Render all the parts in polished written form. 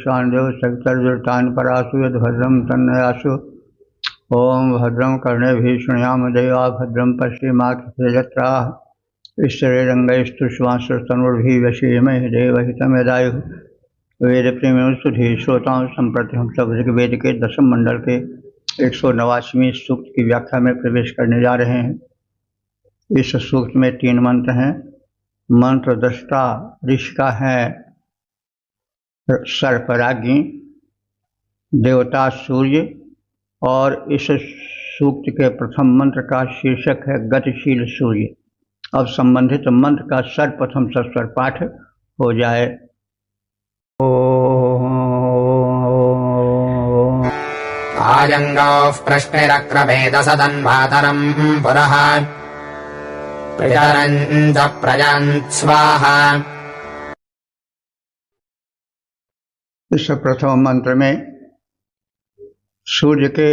शानदेव सवितर्जुतान् परासु यद्भद्रं तन्नयासु। ओं भद्रं कर्णेभिः शृणुयाम देवा भद्रं पश्येमाक्षिभिर्यजत्राः। ईश्वरेरङ्गैस्तुष्वांस्तनुर्भिः व्यसेमहि देवहितं यदायुः। वेदप्रेमिणः सुधीः श्रोतां सम्प्रति हम सब ऋग्वेद के दशम मंडल के 189वें सूक्त की व्याख्या में प्रवेश करने जा रहे हैं। इस सूक्त में 3 मंत्र हैं। मंत्र दृष्टा ऋषि का है सर्पराज्ञी, देवता सूर्य, और इस सूक्त के प्रथम मंत्र का शीर्षक है गतिशील सूर्य। अब संबंधित मंत्र का सर्वप्रथम सस्वर पाठ हो जाए। आजंगौः प्रश्निरक्रमेदसदन्वातरम् पुरः प्रचरन् च प्रजान् स्वाहा। इस प्रथम मंत्र में सूर्य के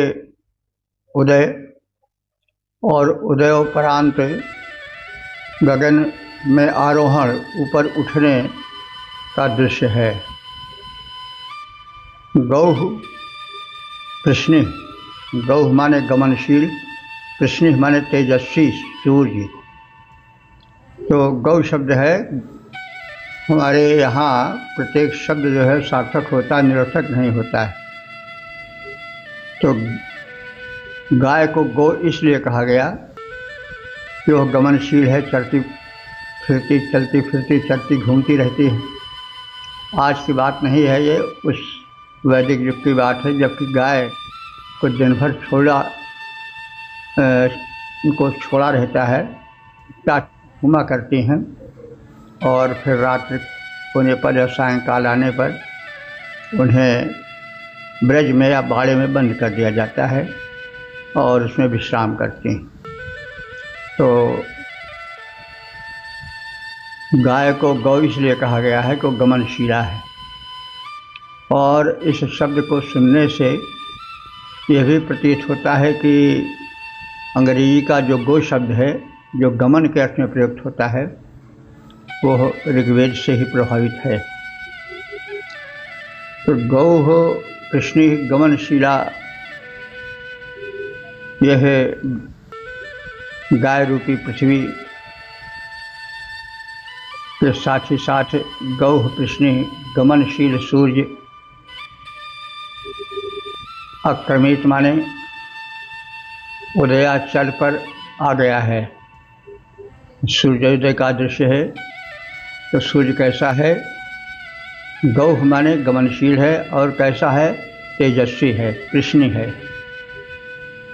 उदय और उदयोपरांत गगन में आरोहण, ऊपर उठने का दृश्य है। गौः कृष्ण, गौः माने गमनशील, कृष्ण माने तेजस्वी सूर्य। तो गौ शब्द है, हमारे यहाँ प्रत्येक शब्द जो है सार्थक होता है, निरर्थक नहीं होता है। तो गाय को गौ इसलिए कहा गया कि वह गमनशील है, चलती फिरती, चलती फिरती, चलती घूमती रहती है। आज की बात नहीं है, ये उस वैदिक युग की बात है, जबकि गाय को दिन भर उनको छोड़ा रहता है, घूमा करती हैं, और फिर रात्रि होने पर या सायंकाल आने पर उन्हें ब्रज में या बाड़े में बंद कर दिया जाता है और उसमें विश्राम करती हैं। तो गाय को गौ इसलिए कहा गया है कि वो गमनशीला है। और इस शब्द को सुनने से यह भी प्रतीत होता है कि अंग्रेजी का जो गो शब्द है, जो गमन के अर्थ में प्रयुक्त होता है, वो ऋग्वेद से ही प्रभावित है। तो गौः कृष्णी गमनशीला, यह गाय रूपी पृथ्वी के साथ ही साथ गौः कृष्णी गमनशील सूर्य। अक्रमित माने उदयाचल पर आ गया है। सूर्योदय का दृश्य है। तो सूर्य कैसा है? गौः माने गमनशील है, और कैसा है? तेजस्वी है, कृष्णी है।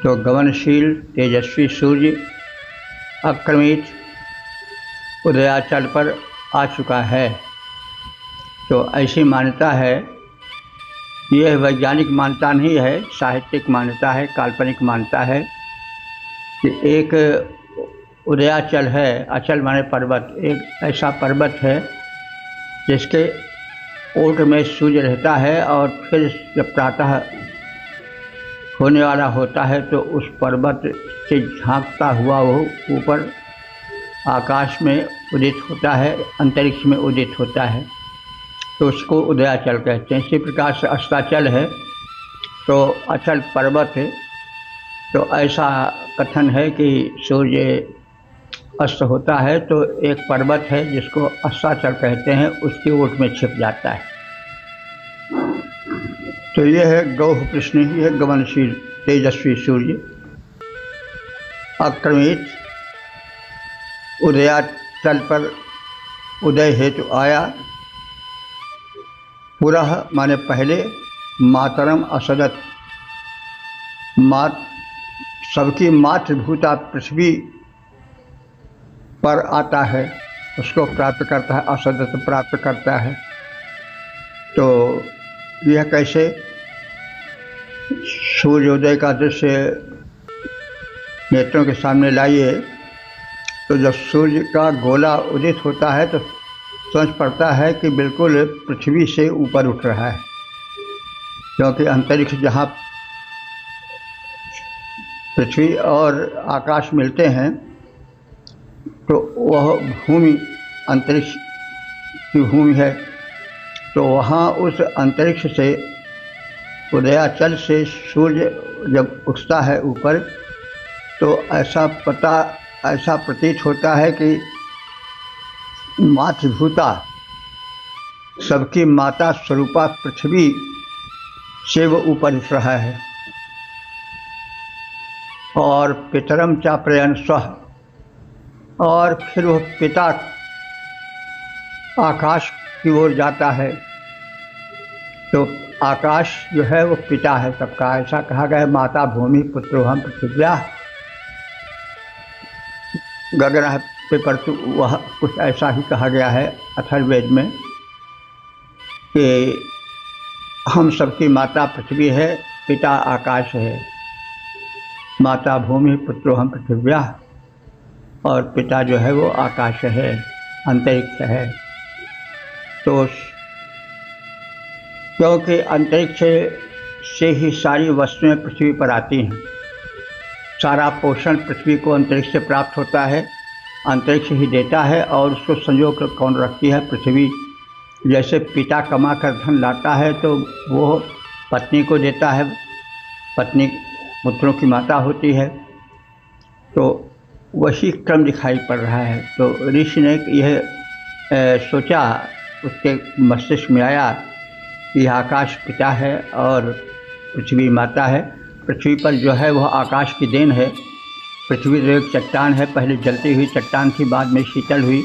तो गमनशील तेजस्वी सूर्य अक्रमित उदयाचल पर आ चुका है। तो ऐसी मान्यता है, यह वैज्ञानिक मान्यता नहीं है, साहित्यिक मान्यता है, काल्पनिक मान्यता है कि एक उदयाचल है, अचल माने पर्वत, एक ऐसा पर्वत है जिसके ओट में सूर्य रहता है, और फिर जब प्रातः होने वाला होता है तो उस पर्वत से झांकता हुआ वो ऊपर आकाश में उदित होता है, अंतरिक्ष में उदित होता है, तो उसको उदयाचल कहते हैं। इसी प्रकार से अस्ताचल है तो अचल पर्वत है। तो ऐसा कथन है कि सूर्य अस्त होता है तो एक पर्वत है जिसको अस्ताचल कहते हैं, उसकी ओट में छिप जाता है। तो यह है गौः कृष्ण, यह गमनशील तेजस्वी सूर्य अक्रमित उदयाचल पर उदय हेतु आया। पुरः माने पहले, मातरम असदत, सबकी मातृभूता पृथ्वी पर आता है, उसको प्राप्त करता है, असदत प्राप्त करता है। तो यह कैसे? सूर्योदय का दृश्य नेत्रों के सामने लाइए, तो जब सूर्य का गोला उदित होता है तो समझ पड़ता है कि बिल्कुल पृथ्वी से ऊपर उठ रहा है, क्योंकि अंतरिक्ष जहाँ पृथ्वी और आकाश मिलते हैं तो वह भूमि अंतरिक्ष की भूमि है। तो वहाँ उस अंतरिक्ष से उदयाचल से सूर्य जब उगता है ऊपर, तो ऐसा प्रतीत होता है कि मातृभूता, सबकी माता स्वरूपा पृथ्वी से वो ऊपर उठ रहा है। और पितरम चा प्रयन स्वः, और फिर वह पिता आकाश की ओर जाता है। तो आकाश जो है वो पिता है सबका, ऐसा कहा गया है। माता भूमि पुत्रोहम पृथिव्या गगन पे, परंतु वह कुछ ऐसा ही कहा गया है अथर्ववेद में कि हम सबकी माता पृथ्वी है, पिता आकाश है। माता भूमि पुत्रोहम पृथिव्या, और पिता जो है वो आकाश है, अंतरिक्ष है। तो क्योंकि अंतरिक्ष से ही सारी वस्तुएं पृथ्वी पर आती हैं, सारा पोषण पृथ्वी को अंतरिक्ष से प्राप्त होता है, अंतरिक्ष ही देता है। और उसको संजो कर कौन रखती है? पृथ्वी। जैसे पिता कमा कर धन लाता है तो वो पत्नी को देता है, पत्नी पुत्रों की माता होती है, तो वही क्रम दिखाई पड़ रहा है। तो ऋषि ने यह सोचा, उसके मस्तिष्क में आया कि आकाश पिता है और पृथ्वी माता है। पृथ्वी पर जो है वह आकाश की देन है। पृथ्वी तो एक चट्टान है, पहले जलती हुई चट्टान थी, बाद में शीतल हुई,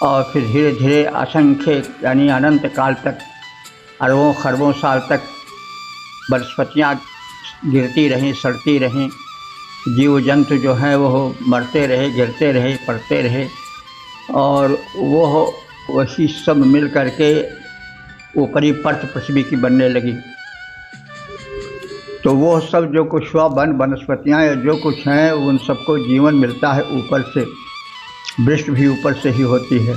और फिर धीरे धीरे असंख्य यानी अनंत काल तक, अरबों खरबों साल तक वनस्पतियाँ गिरती रहें, सड़ती रहें, जीव जंतु जो हैं वो मरते रहे, गिरते रहे, पड़ते रहे, और वही सब मिल करके ऊपरी परत पृथ्वी की बनने लगी। तो वो सब जो कुछ हुआ, वनस्पतियाँ या जो कुछ हैं, उन सबको जीवन मिलता है ऊपर से, वृक्ष भी ऊपर से ही होती है।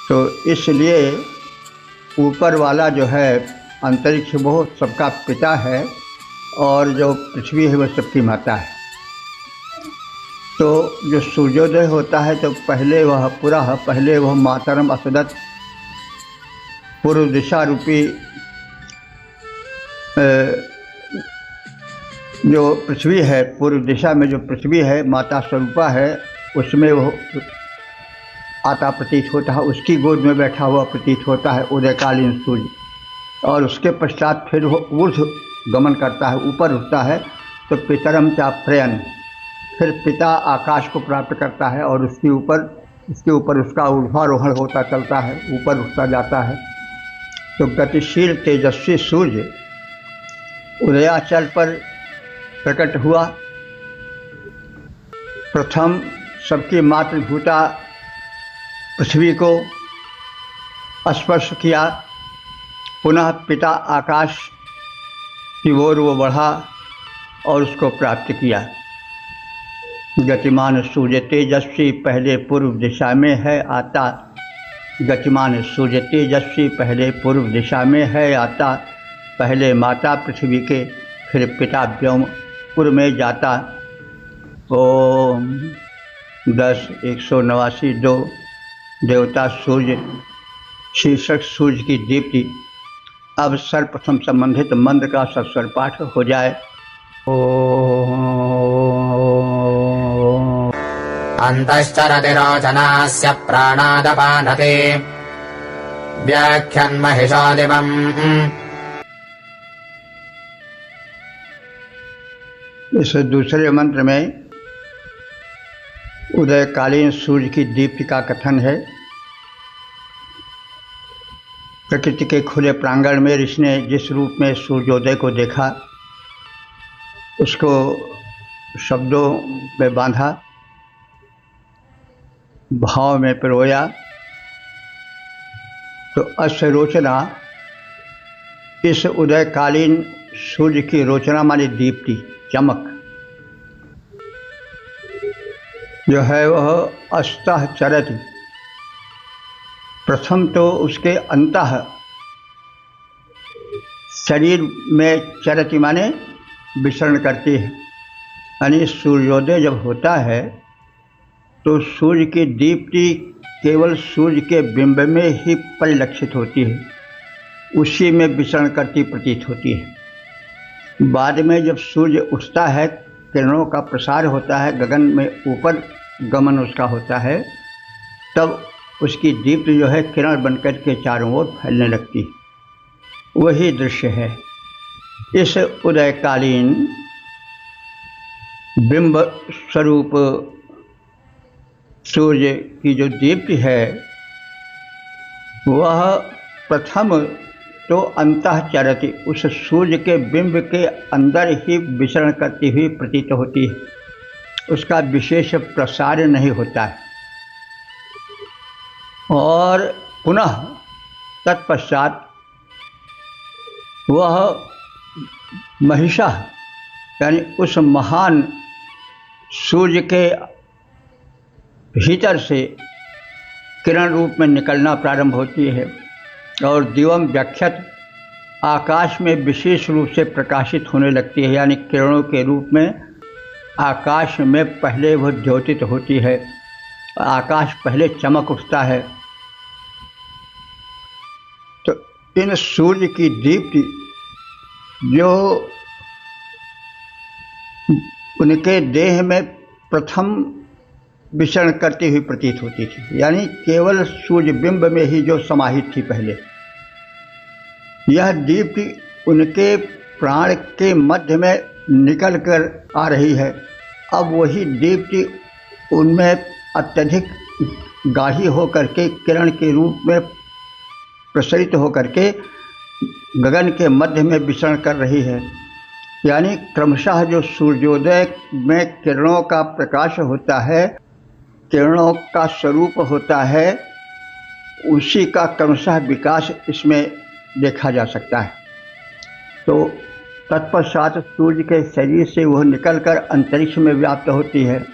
तो इसलिए ऊपर वाला जो है अंतरिक्ष वो सबका पिता है, और जो पृथ्वी है वह सबकी माता है। तो जो सूर्योदय होता है तो पहले वह मातरम असदत पूर्व दिशा रूपी जो पृथ्वी है, पूर्व दिशा में जो पृथ्वी है माता स्वरूपा है, उसमें वो आता प्रतीत होता है, उसकी गोद में बैठा हुआ प्रतीत होता है उदयकालीन सूर्य। और उसके पश्चात फिर वो ऊर्ध्व गमन करता है, ऊपर उठता है। तो पितरम चा प्रयन, फिर पिता आकाश को प्राप्त करता है और उसके ऊपर उसका ऊर्ध्वारोहण होता चलता है, ऊपर उठता जाता है। तो गतिशील तेजस्वी सूर्य उदयाचल पर प्रकट हुआ। प्रथम सबकी मातृभूता पृथ्वी को स्पर्श किया, पुनः पिता आकाश की ओर वो बढ़ा और उसको प्राप्त किया। गतिमान सूर्य तेजस्वी पहले पूर्व दिशा में है आता, गतिमान सूर्य तेजस्वी पहले पूर्व दिशा में है आता, पहले माता पृथ्वी के फिर पिता व्योमपुर में जाता। ओम 10 189 2 देवता सूर्य शीर्षक सूर्य की दीप्ति। अब सर्वप्रथम संबंधित मंत्र का सस्वर पाठ हो जाए। अन्तश्चरति रोचनास्य प्राणादपानते व्याख्यन्महिषादिवम्। इस दूसरे मंत्र में उदयकालीन सूर्य की दीप्ति का कथन है। प्रकृति के खुले प्रांगण में ऋषि ने जिस रूप में सूर्योदय को देखा, उसको शब्दों में बांधा, भाव में पिरोया। तो अस्य रोचना, इस उदयकालीन सूर्य की रोचना मानी दीप्ति, चमक जो है वह अस्तः चरति। प्रथम तो उसके अंतः शरीर में चरति माने विचरण करती है। यानी सूर्योदय जब होता है तो सूर्य की दीप्ति केवल सूर्य के बिंब में ही परिलक्षित होती है, उसी में विचरण करती प्रतीत होती है। बाद में जब सूर्य उठता है, किरणों का प्रसार होता है, गगन में ऊपर गमन उसका होता है, तब उसकी दीप्ति जो है किरण बनकर के चारों ओर फैलने लगती है। वही दृश्य है। इस उदयकालीन बिंब स्वरूप सूर्य की जो दीप्ति है, वह प्रथम तो अंतःचरति, उस सूर्य के बिंब के अंदर ही विचरण करती हुई प्रतीत होती है, उसका विशेष प्रसार नहीं होता है। और पुनः तत्पश्चात वह महिषा यानी उस महान सूर्य के भीतर से किरण रूप में निकलना प्रारंभ होती है और दिवम व्याख्यत आकाश में विशेष रूप से प्रकाशित होने लगती है, यानी किरणों के रूप में आकाश में पहले वह द्योतित होती है, आकाश पहले चमक उठता है। तो इन सूर्य की दीप्ति जो उनके देह में प्रथम विचरण करती हुई प्रतीत होती थी, यानी केवल सूर्य बिंब में ही जो समाहित थी पहले, यह दीप्ति उनके प्राण के मध्य में निकल कर आ रही है। अब वही दीप्ति उनमें अत्यधिक गाढ़ी होकर के किरण के रूप में प्रसरित होकर के गगन के मध्य में विचरण कर रही है, यानी क्रमशः जो सूर्योदय में किरणों का प्रकाश होता है, किरणों का स्वरूप होता है, उसी का क्रमशः विकास इसमें देखा जा सकता है। तो तत्पश्चात सूर्य के शरीर से वह निकलकर अंतरिक्ष में व्याप्त होती है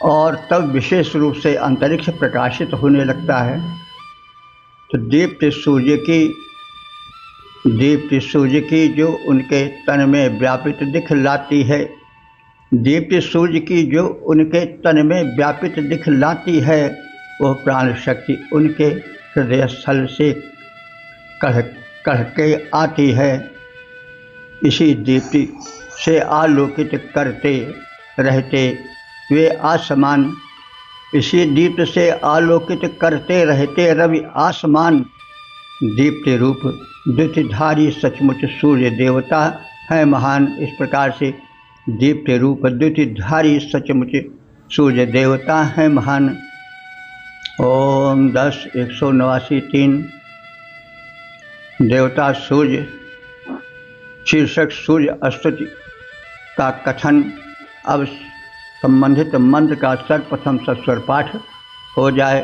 और तब विशेष रूप से अंतरिक्ष प्रकाशित होने लगता है। तो दीप्ति सूर्य की जो उनके तन में व्यापित दिखलाती है, दीप्ति सूर्य की जो उनके तन में व्यापित दिखलाती है, वह प्राण शक्ति उनके हृदय स्थल से कढ़ के आती है। इसी दीप्ति से आलोकित करते रहते वे आसमान, इसी दीप्ति से आलोकित करते रहते रवि आसमान, दीप्ति रूप द्युतिधारी सचमुच सूर्य देवता है महान। इस प्रकार से दीप्ति रूप द्युतिधारी सचमुच सूर्य देवता है महान। ओम 10-189-3 देवता सूर्य शीर्षक सूर्य स्तुति का कथन। अब संबंधित मंत्र का सर्वप्रथम सस्वर पाठ हो जाए।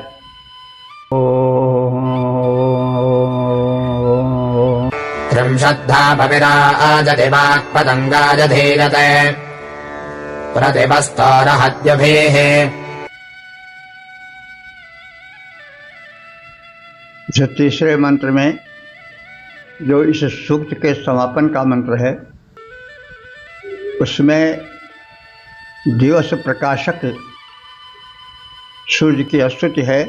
त्रिंशद्धा भविराजति वाक्पतङ्गाजधीरते प्रतिपस्तोरहद्यभेः। तीसरे मंत्र में जो इस सूक्त के समापन का मंत्र है, उसमें दिवस प्रकाशक सूर्य की स्तुति है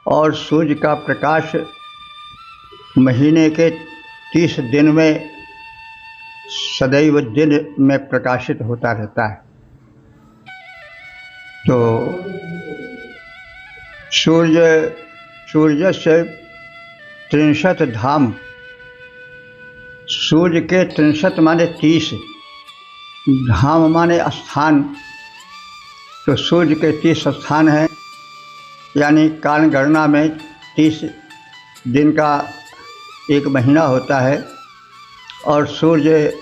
और सूर्य का प्रकाश महीने के 30 दिन में सदैव दिन में प्रकाशित होता रहता है। तो सूर्य से 63 धाम, सूर्य के 63 माने 30, धाम माने स्थान। तो सूर्य के 30 स्थान हैं, यानी काल गणना में 30 दिन का एक महीना होता है और सूर्य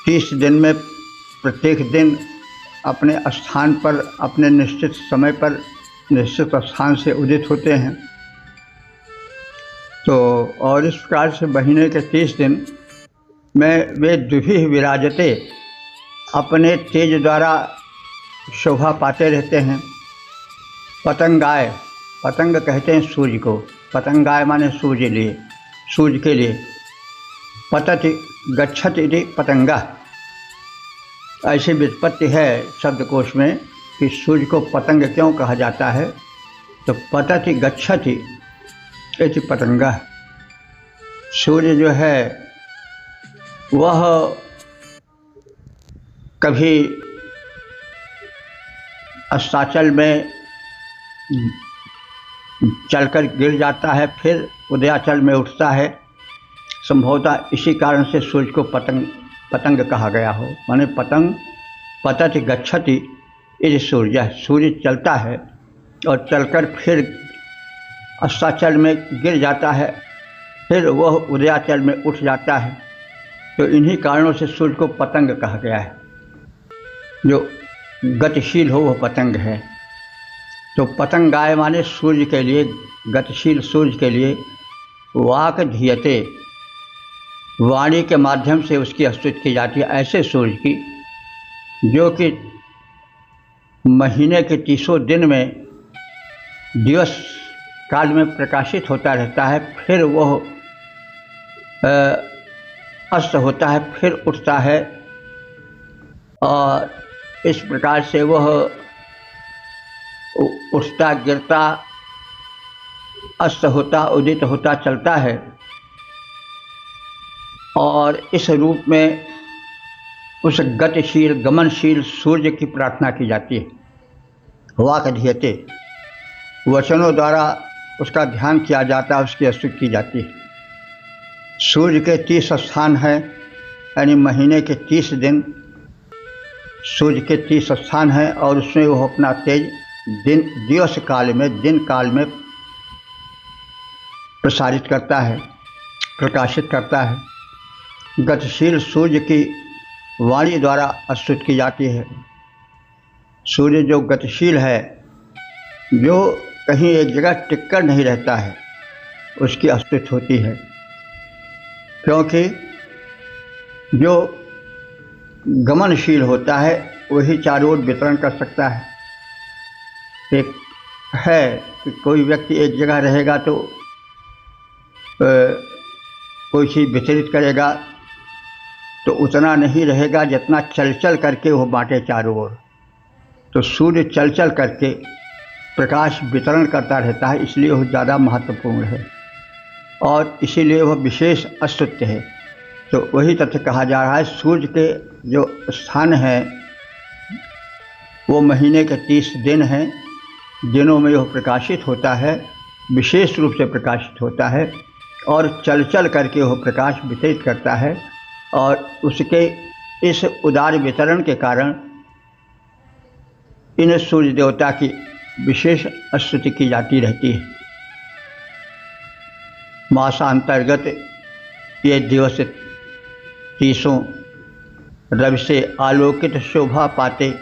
30 दिन में प्रत्येक दिन अपने स्थान पर, अपने निश्चित समय पर, निश्चित स्थान से उदित होते हैं। तो और इस प्रकार से महीने के 30 दिन में वे द्विभिः विराजते, अपने तेज द्वारा शोभा पाते रहते हैं। पतंगाय, पतंग कहते हैं सूर्य को, पतंगाय माने सूर्य के लिए। पतति गच्छति इति पतंगा, ऐसी व्युत्पत्ति है शब्दकोश में कि सूर्य को पतंग क्यों कहा जाता है, तो पतति गच्छति इति पतंगः। सूर्य जो है वह कभी अस्ताचल में चलकर गिर जाता है, फिर उदयाचल में उठता है। संभवतः इसी कारण से सूर्य को पतंग कहा गया हो। माने पतंग पतति गच्छति इति सूर्य, सूर्य चलता है और चलकर फिर अस्ताचल में गिर जाता है, फिर वह उदयाचल में उठ जाता है। तो इन्हीं कारणों से सूर्य को पतंग कहा गया है। जो गतिशील हो वह पतंग है। तो पतंगाय माने सूर्य के लिए, गतिशील सूर्य के लिए वाक धीयते, वाणी के माध्यम से उसकी स्तुति की जाती है। ऐसे सूर्य की जो कि महीने के 30 दिन में दिवस काल में प्रकाशित होता रहता है, फिर वह अस्त होता है, फिर उठता है, और इस प्रकार से वह उठता गिरता अस्त होता उदित होता चलता है। और इस रूप में उस गतिशील गमनशील सूर्य की प्रार्थना की जाती है। वाक धीयते, वचनों द्वारा उसका ध्यान किया जाता है, उसकी स्तुति की जाती है। सूर्य के 30 स्थान हैं, यानी महीने के 30 दिन सूर्य के 30 स्थान हैं, और उसमें वो अपना तेज दिवस काल में, दिन काल में प्रसारित करता है, प्रकाशित करता है। गतिशील सूर्य की वाणी द्वारा स्तुति की जाती है। सूर्य जो गतिशील है, जो कहीं एक जगह टिककर नहीं रहता है, उसकी स्तुति होती है। क्योंकि जो गमनशील होता है वही चारों ओर वितरण कर सकता है। एक है कि कोई व्यक्ति एक जगह रहेगा तो कोई चीज़ वितरित करेगा, तो उतना नहीं रहेगा जितना चल चल करके वो बांटे चारों ओर। तो सूर्य चल चल करके प्रकाश वितरण करता रहता है, इसलिए वह ज़्यादा महत्वपूर्ण है और इसीलिए वह विशेष स्तुत्य है। तो वही तथ्य कहा जा रहा है, सूर्य के जो स्थान हैं वो महीने के 30 दिन हैं, दिनों में वह प्रकाशित होता है, विशेष रूप से प्रकाशित होता है, और चल चल करके वह प्रकाश वितरित करता है। और उसके इस उदार वितरण के कारण इन सूर्य देवता की विशेष स्तुति की जाती रहती है। मासांतर्गत ये दिवस 30 रवि से आलोकित शोभा पाते।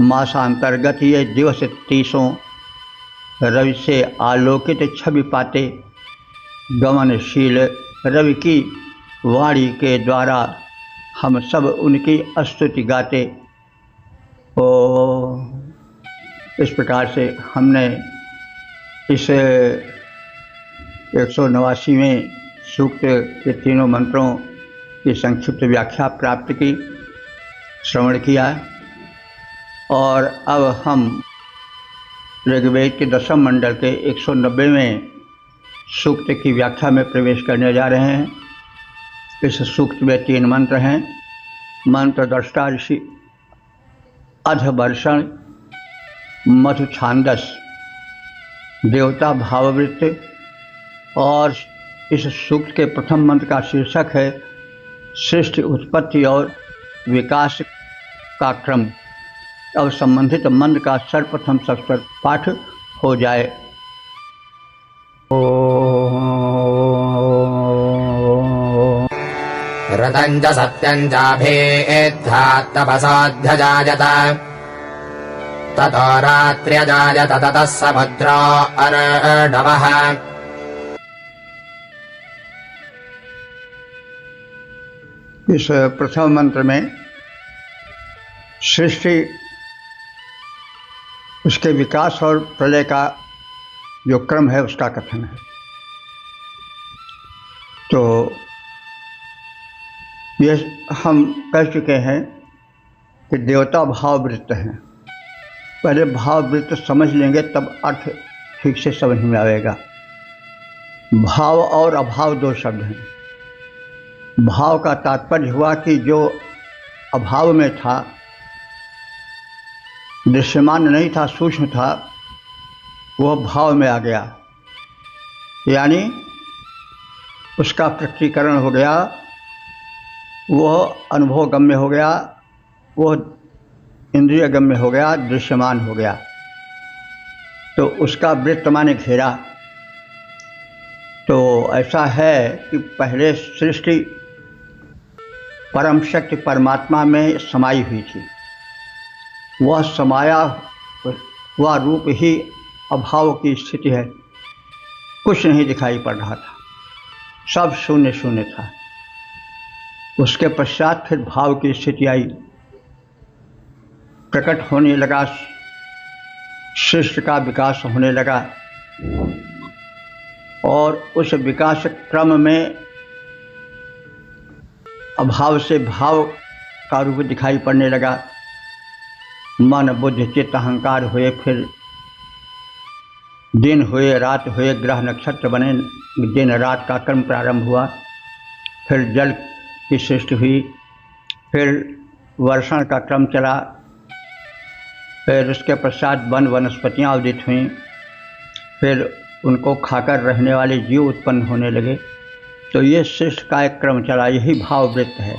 मासांतर्गत ये दिवस 30 रवि से आलोकित छवि पाते। गमनशील रवि की वाणी के द्वारा हम सब उनकी स्तुति गाते। ओ इस प्रकार से हमने इस 189वें सूक्त के तीनों मंत्रों की संक्षिप्त व्याख्या प्राप्त की, श्रवण किया, और अब हम ऋग्वेद के 10वें मंडल के 190वें सूक्त की व्याख्या में प्रवेश करने जा रहे हैं। इस सूक्त में 3 मंत्र हैं। मंत्र दृष्टा ऋषि अधवर्षण मधु छांदस देवता भाववृत्त। और इस सूक्त के प्रथम मंत्र का शीर्षक है सृष्टि उत्पत्ति और विकास का क्रम। अब संबंधित मंत्र का सर्वप्रथम सस्वर पाठ हो जाए। ऋतं च सत्यं चाभेद्धा तपसाध्यजायत ततो रात्र्यजायत ततः समुद्रो अर्णवः। इस प्रथम मंत्र में सृष्टि, उसके विकास और प्रलय का जो क्रम है उसका कथन है। तो ये हम कह चुके हैं कि देवता भाववृत्त हैं, पहले भाव वृत्त समझ लेंगे तब अर्थ ठीक से समझ में आएगा। भाव और अभाव दो शब्द हैं। भाव का तात्पर्य हुआ कि जो अभाव में था, दृश्यमान नहीं था, सूक्ष्म था, वह भाव में आ गया, यानी उसका प्रकटीकरण हो गया, वह अनुभव गम्य हो गया, वह इंद्रिय गम्य हो गया, दृश्यमान हो गया। तो उसका वृत्त माने घेरा। तो ऐसा है कि पहले सृष्टि परम शक्ति परमात्मा में समाई हुई थी। वह समाया हुआ रूप ही अभाव की स्थिति है। कुछ नहीं दिखाई पड़ रहा था, सब शून्य शून्य था। उसके पश्चात फिर भाव की स्थिति आई, प्रकट होने लगा, सृष्टि का विकास होने लगा, और उस विकास क्रम में अभाव से भाव का रूप दिखाई पड़ने लगा। मन बुद्धि चित्त अहंकार हुए, फिर दिन हुए, रात हुए, ग्रह नक्षत्र बने, दिन रात का क्रम प्रारंभ हुआ, फिर जल की सृष्टि हुई, फिर वर्षण का क्रम चला, फिर उसके पश्चात वन वनस्पतियाँ उदित हुईं, फिर उनको खाकर रहने वाले जीव उत्पन्न होने लगे। तो ये सृष्टि का एक क्रम चला, यही भाव वृत्त है।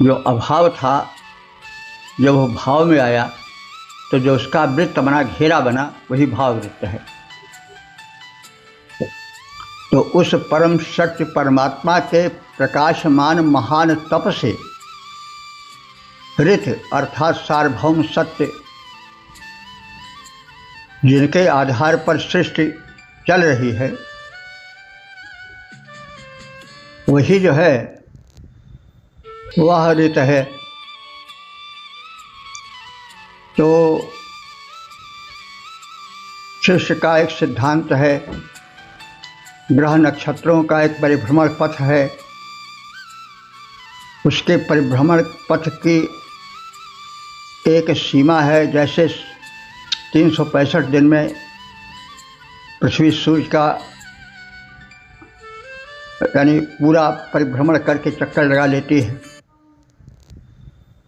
जो अभाव था, जब वो भाव में आया तो जो उसका वृत्त बना, घेरा बना, वही भाव वृत्त है। तो उस परम शक्ति परमात्मा के प्रकाशमान महान तप से ऋत अर्थात सार्वभौम सत्य, जिनके आधार पर सृष्टि चल रही है, वही जो है वह ऋत है। तो सृष्टि का एक सिद्धांत है, ग्रह नक्षत्रों का एक परिभ्रमण पथ है। उसके परिभ्रमण पथ की एक सीमा है। जैसे 365 दिन में पृथ्वी सूर्य का यानी पूरा परिभ्रमण करके चक्कर लगा लेती है,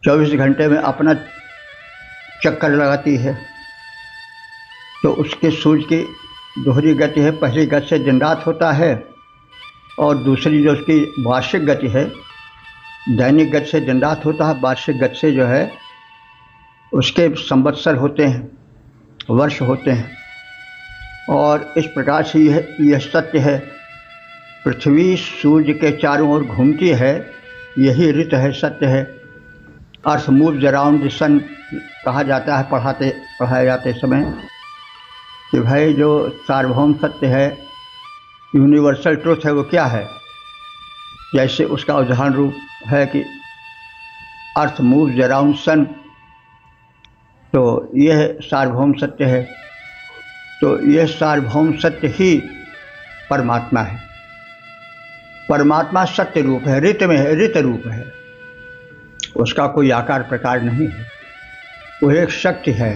24 घंटे में अपना चक्कर लगाती है। तो उसके सूर्य की दोहरी गति है, पहली गति से दिन रात होता है, और दूसरी जो उसकी वार्षिक गति है, दैनिक गति से दिन रात होता है, वार्षिक गति से जो है उसके संवत्सर होते हैं, वर्ष होते हैं। और इस प्रकार से यह सत्य है। पृथ्वी सूर्य के चारों ओर घूमती है, यही ऋत है, सत्य है। अर्थ मूव्स अराउंड द सन कहा जाता है पढ़ाए जाते समय, कि भाई जो सार्वभौम सत्य है, यूनिवर्सल ट्रुथ है, वो क्या है। जैसे उसका उदाहरण रूप है कि अर्थ मूव्स अराउंड सन, तो यह सार्वभौम सत्य है। तो यह सार्वभौम सत्य ही परमात्मा है। परमात्मा सत्य रूप है, ऋत में है, ऋत रूप है। उसका कोई आकार प्रकार नहीं है, वो एक शक्ति है।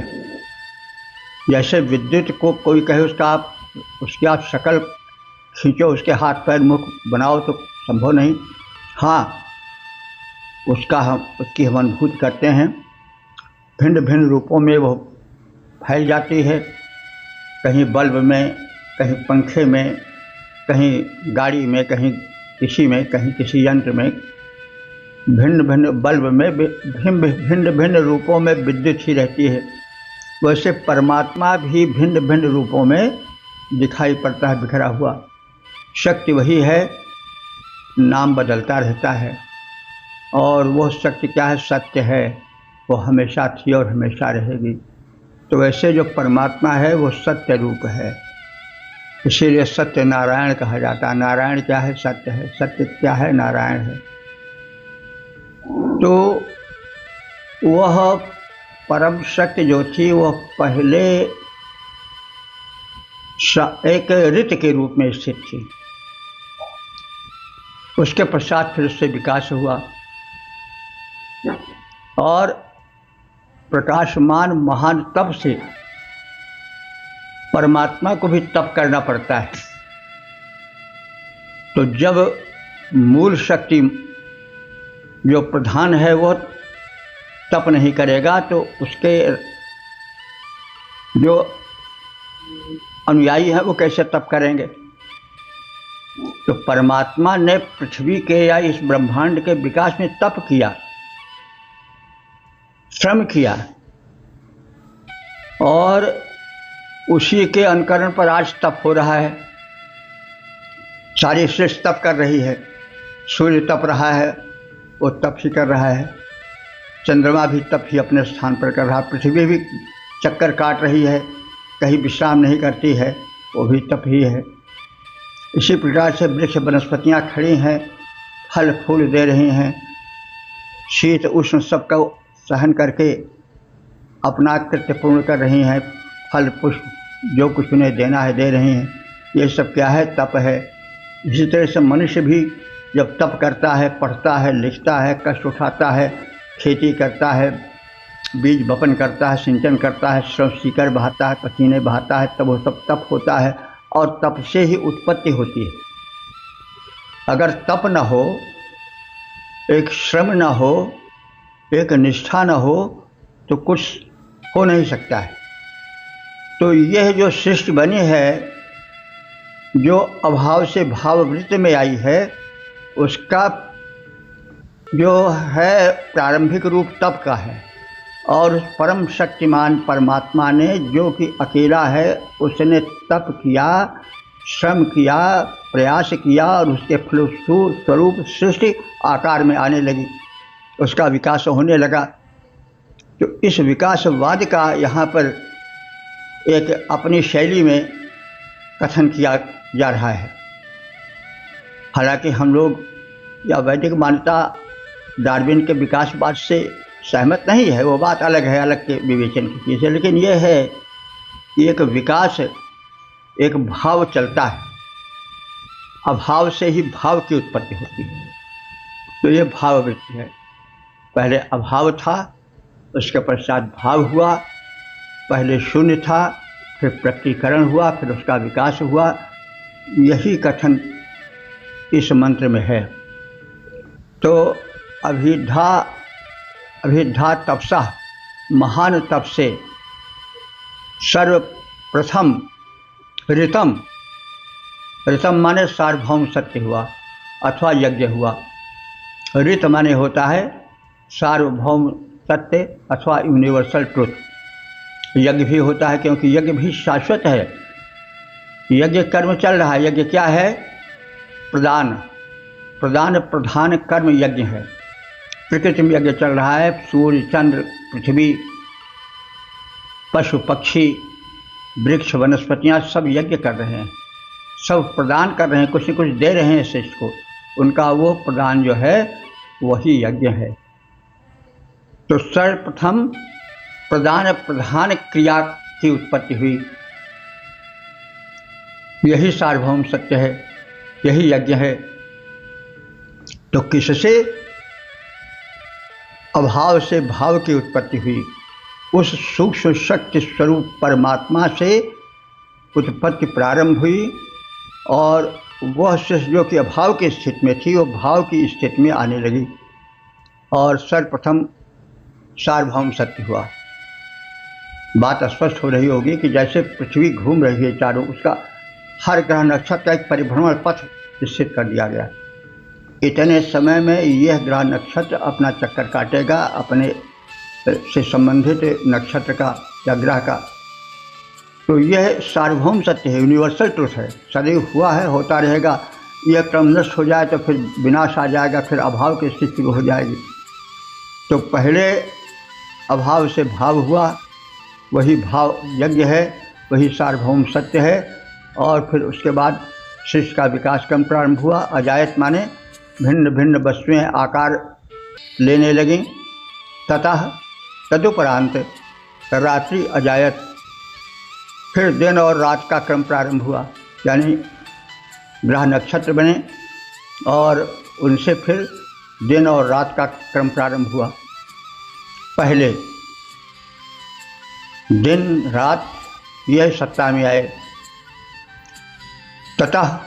जैसे विद्युत को कोई कहे उसकी आप शक्ल खींचो, उसके हाथ पैर मुख बनाओ, तो संभव नहीं। हाँ, उसकी हम अनुभूति करते हैं। भिन्न भिन्न रूपों में वो फैल जाती है, कहीं बल्ब में, कहीं पंखे में, कहीं गाड़ी में, कहीं किसी में, कहीं किसी यंत्र में। भिन्न भिन्न बल्ब में भिन्न भिन्न रूपों में विद्युत ही रहती है। वैसे परमात्मा भी भिन्न भिन्न रूपों में दिखाई पड़ता है, बिखरा हुआ। शक्ति वही है, नाम बदलता रहता है। और वह शक्ति क्या है? सत्य है, वो हमेशा थी और हमेशा रहेगी। तो वैसे जो परमात्मा है वो सत्य रूप है, इसीलिए सत्य नारायण कहा जाता है। नारायण क्या है? सत्य है। सत्य क्या है? नारायण है। तो वह परम शक्ति जो थी वह पहले एक ऋत के रूप में स्थित थी, उसके पश्चात फिर उससे विकास हुआ। और प्रकाशमान महान तप से परमात्मा को भी तप करना पड़ता है। तो जब मूल शक्ति जो प्रधान है वो तप नहीं करेगा तो उसके जो अनुयायी हैं वो कैसे तप करेंगे। तो परमात्मा ने पृथ्वी के या इस ब्रह्मांड के विकास में तप किया, श्रम किया, और उसी के अनुकरण पर आज तप हो रहा है। सारी सृष्टि तप कर रही है, सूर्य तप रहा है, वो तप ही कर रहा है, चंद्रमा भी तप ही अपने स्थान पर कर रहा है, पृथ्वी भी चक्कर काट रही है, कहीं विश्राम नहीं करती है, वो भी तप ही है। इसी प्रकार से वृक्ष वनस्पतियाँ खड़ी हैं, फल फूल दे रही हैं, शीत उष्ण सबका सहन करके अपना कृत्य पूर्ण कर रही हैं, फल पुष्प जो कुछ उन्हें देना है दे रही हैं। ये सब क्या है? तप है। इसी तरह से मनुष्य भी जब तप करता है, पढ़ता है, लिखता है, कष्ट उठाता है, खेती करता है, बीज बपन करता है, सिंचन करता है, श्रम सीकर बहाता है, पसीने बहाता है, तब वो सब तप होता है और तप से ही उत्पत्ति होती है। अगर तप न हो, एक श्रम न हो, एक निष्ठा न हो तो कुछ हो नहीं सकता है। तो यह जो सृष्टि बनी है, जो अभाव से भाववृत्ति में आई है, उसका जो है प्रारंभिक रूप तप का है। और परम शक्तिमान परमात्मा ने जो कि अकेला है, उसने तप किया, श्रम किया, प्रयास किया और उसके फलस्वरूप सृष्टि आकार में आने लगी, उसका विकास होने लगा। तो इस विकासवाद का यहाँ पर एक अपनी शैली में कथन किया जा रहा है। हालांकि हम लोग या वैदिक मान्यता डार्विन के विकासवाद से सहमत नहीं है, वो बात अलग है, अलग के विवेचन की चीज़ है। लेकिन यह है कि एक विकास, एक भाव चलता है, अभाव से ही भाव की उत्पत्ति होती है। तो ये भाववृत्ति है। पहले अभाव था, उसके पश्चात भाव हुआ, पहले शून्य था, फिर प्रकटीकरण हुआ, फिर उसका विकास हुआ। यही कथन इस मंत्र में है। तो अभिधा तपसा, महान तप से सर्वप्रथम ऋतम, ऋतम माने सार्वभौम सत्य हुआ अथवा यज्ञ हुआ। ऋत माने होता है सार्वभौम सत्य अथवा यूनिवर्सल ट्रुथ। यज्ञ भी होता है क्योंकि यज्ञ भी शाश्वत है। यज्ञ कर्म चल रहा है। यज्ञ क्या है? प्रदान प्रधान कर्म यज्ञ है। प्रकृति में यज्ञ चल रहा है। सूर्य, चंद्र, पृथ्वी, पशु पक्षी, वृक्ष वनस्पतियाँ सब यज्ञ कर रहे हैं, सब प्रदान कर रहे हैं, कुछ न कुछ दे रहे हैं सृष्टि को। उनका वो प्रदान जो है वही यज्ञ है। तो सर्वप्रथम प्रधान क्रिया की उत्पत्ति हुई। यही सार्वभौम सत्य है, यही यज्ञ है। तो किससे? अभाव से भाव की उत्पत्ति हुई। उस सूक्ष्म शक्ति स्वरूप परमात्मा से उत्पत्ति प्रारंभ हुई और वह सृष्टि जो कि अभाव की स्थिति में थी वो भाव की स्थिति में आने लगी और सर्वप्रथम सार्वभौम सत्य हुआ। बात स्पष्ट हो रही होगी कि जैसे पृथ्वी घूम रही है चारों, उसका हर ग्रह नक्षत्र का एक परिभ्रमण पथ निश्चित कर दिया गया। इतने समय में यह ग्रह नक्षत्र अपना चक्कर काटेगा, अपने से संबंधित नक्षत्र का या ग्रह का। तो यह सार्वभौम सत्य है, यूनिवर्सल ट्रुथ है, सदैव हुआ है, होता रहेगा। यह क्रम नष्ट हो जाए तो फिर विनाश आ जाएगा, फिर अभाव की स्थिति हो जाएगी। तो पहले अभाव से भाव हुआ, वही भाव यज्ञ है, वही सार्वभौम सत्य है। और फिर उसके बाद सृष्टि का विकास क्रम प्रारंभ हुआ। अजायत माने भिन्न भिन्न वस्तुएं आकार लेने लगीं। ततः तदुपरांत रात्रि अजायत, फिर दिन और रात का क्रम प्रारंभ हुआ, यानी ग्रह नक्षत्र बने और उनसे फिर दिन और रात का क्रम प्रारंभ हुआ। पहले दिन रात यह सत्ता में आए। ततः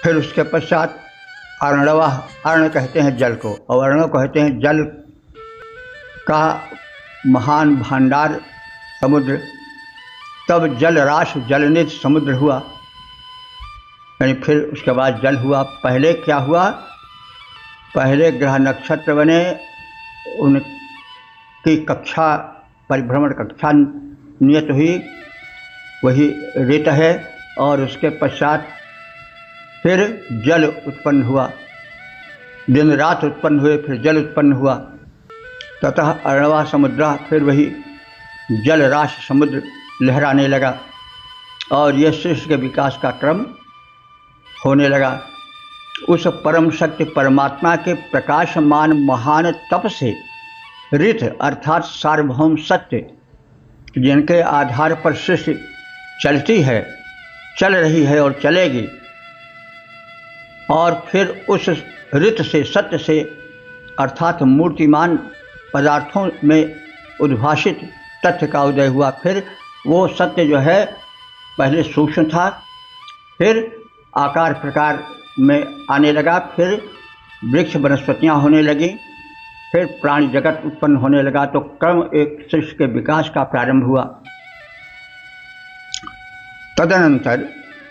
फिर उसके पश्चात अर्णवा, अर्ण कहते हैं जल को और अर्णव कहते हैं जल का महान भांडार समुद्र। तब जल राश जलनिध समुद्र हुआ, यानी फिर उसके बाद जल हुआ। पहले क्या हुआ? पहले ग्रह नक्षत्र बने, उनकी कक्षा परिभ्रमण कक्षा नियत हुई, वही ऋत है। और उसके पश्चात फिर जल उत्पन्न हुआ, दिन रात उत्पन्न हुए, फिर जल उत्पन्न हुआ। ततः अर्णवा समुद्र, फिर वही जल राशि समुद्र लहराने लगा और यह सृष्टि के विकास का क्रम होने लगा। उस परम शक्ति परमात्मा के प्रकाशमान महान तप से ऋत अर्थात सार्वभौम सत्य, जिनके आधार पर सृष्टि चलती है, चल रही है और चलेगी, और फिर उस ऋत से सत्य से अर्थात मूर्तिमान पदार्थों में उद्भाषित तथ्य का उदय हुआ। फिर वो सत्य जो है पहले सूक्ष्म था, फिर आकार प्रकार में आने लगा, फिर वृक्ष वनस्पतियाँ होने लगी, फिर प्राणी जगत उत्पन्न होने लगा। तो क्रम एक सृष्टि के विकास का प्रारंभ हुआ। तदनंतर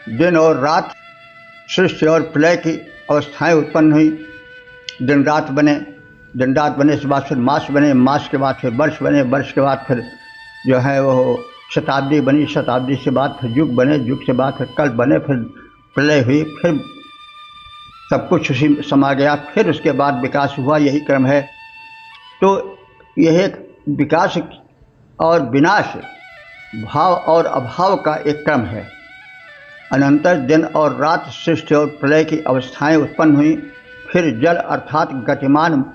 दिन और रात सृष्टि और प्रलय की अवस्थाएं उत्पन्न हुई। दिन रात बने, दिन रात बने से बाद फिर मास बने, मास के बाद फिर वर्ष बने, वर्ष के बाद फिर जो है वो शताब्दी बनी, शताब्दी से बाद फिर युग बने, युग से बाद फिर कल्प बने, फिर प्रलय हुई, फिर सब कुछ उसी में समा गया, फिर उसके बाद विकास हुआ। यही क्रम है। तो यह एक विकास और विनाश, भाव और अभाव का एक क्रम है। अनंतर दिन और रात सृष्टि और प्रलय की अवस्थाएं उत्पन्न हुई। फिर जल अर्थात गतिमान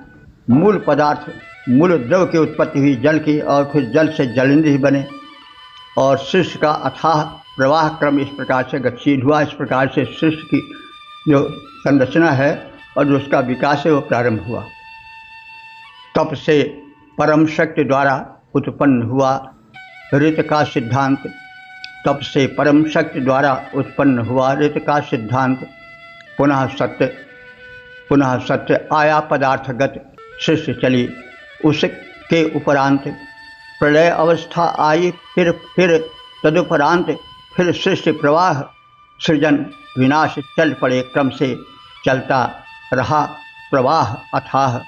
मूल पदार्थ, मूल द्रव की उत्पत्ति हुई जल की, और फिर जल से जलनिधि बने और सृष्टि का अथाह प्रवाह क्रम इस प्रकार से गतिशील हुआ। इस प्रकार से सृष्टि की जो संरचना है और जो उसका विकास है वो प्रारंभ हुआ। तप से परम शक्ति द्वारा उत्पन्न हुआ ऋत का सिद्धांत। तप से परम शक्ति द्वारा उत्पन्न हुआ ऋत का सिद्धांत। पुनः सत्य आया पदार्थगत सृष्टि चली। उसके उपरांत प्रलय अवस्था आई, फिर तदुपरांत फिर सृष्टि प्रवाह सृजन विनाश चल पड़े, क्रम से चलता रहा प्रवाह अथाह।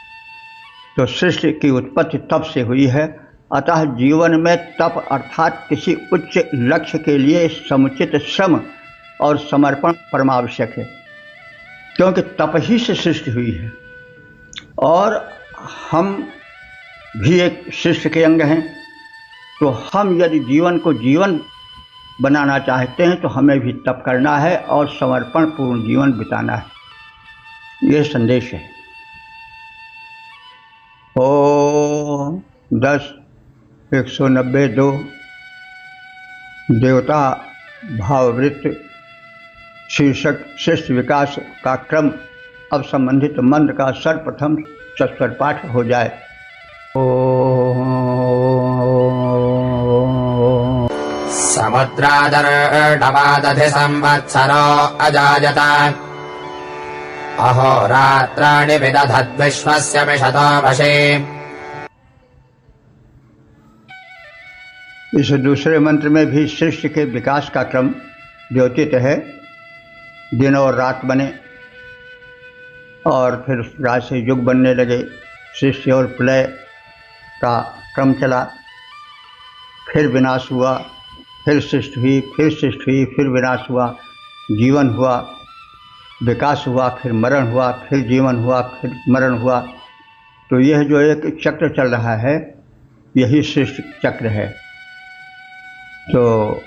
तो सृष्टि की उत्पत्ति तप से हुई है। अतः जीवन में तप अर्थात किसी उच्च लक्ष्य के लिए समुचित श्रम और समर्पण परमावश्यक है, क्योंकि तप ही से सृष्टि हुई है और हम भी एक सृष्टि के अंग हैं। तो हम यदि जीवन को जीवन बनाना चाहते हैं तो हमें भी तप करना है और समर्पण पूर्ण जीवन बिताना है। ये संदेश है। ओम 10-192 देवता भाववृत्त शीर्षक सृष्टि विकास का क्रम। अब संबंधित मंत्र का सर्वप्रथम सस्वर पाठ हो जाए। समुद्रादर्ढवादधि संवत्सरो अजायत अहोरात्राणि विदधद्विश्वस्य मिषतो वशे। इस दूसरे मंत्र में भी सृष्टि के विकास का क्रम द्योतित है। दिन और रात बने और फिर रात से युग बनने लगे। सृष्टि और प्रलय का क्रम चला, फिर विनाश हुआ, फिर सृष्टि हुई, फिर सृष्टि हुई, फिर विनाश हुआ, जीवन हुआ, विकास हुआ, फिर मरण हुआ, फिर जीवन हुआ, फिर मरण हुआ। तो यह जो एक चक्र चल रहा है यही सृष्टि चक्र है। तो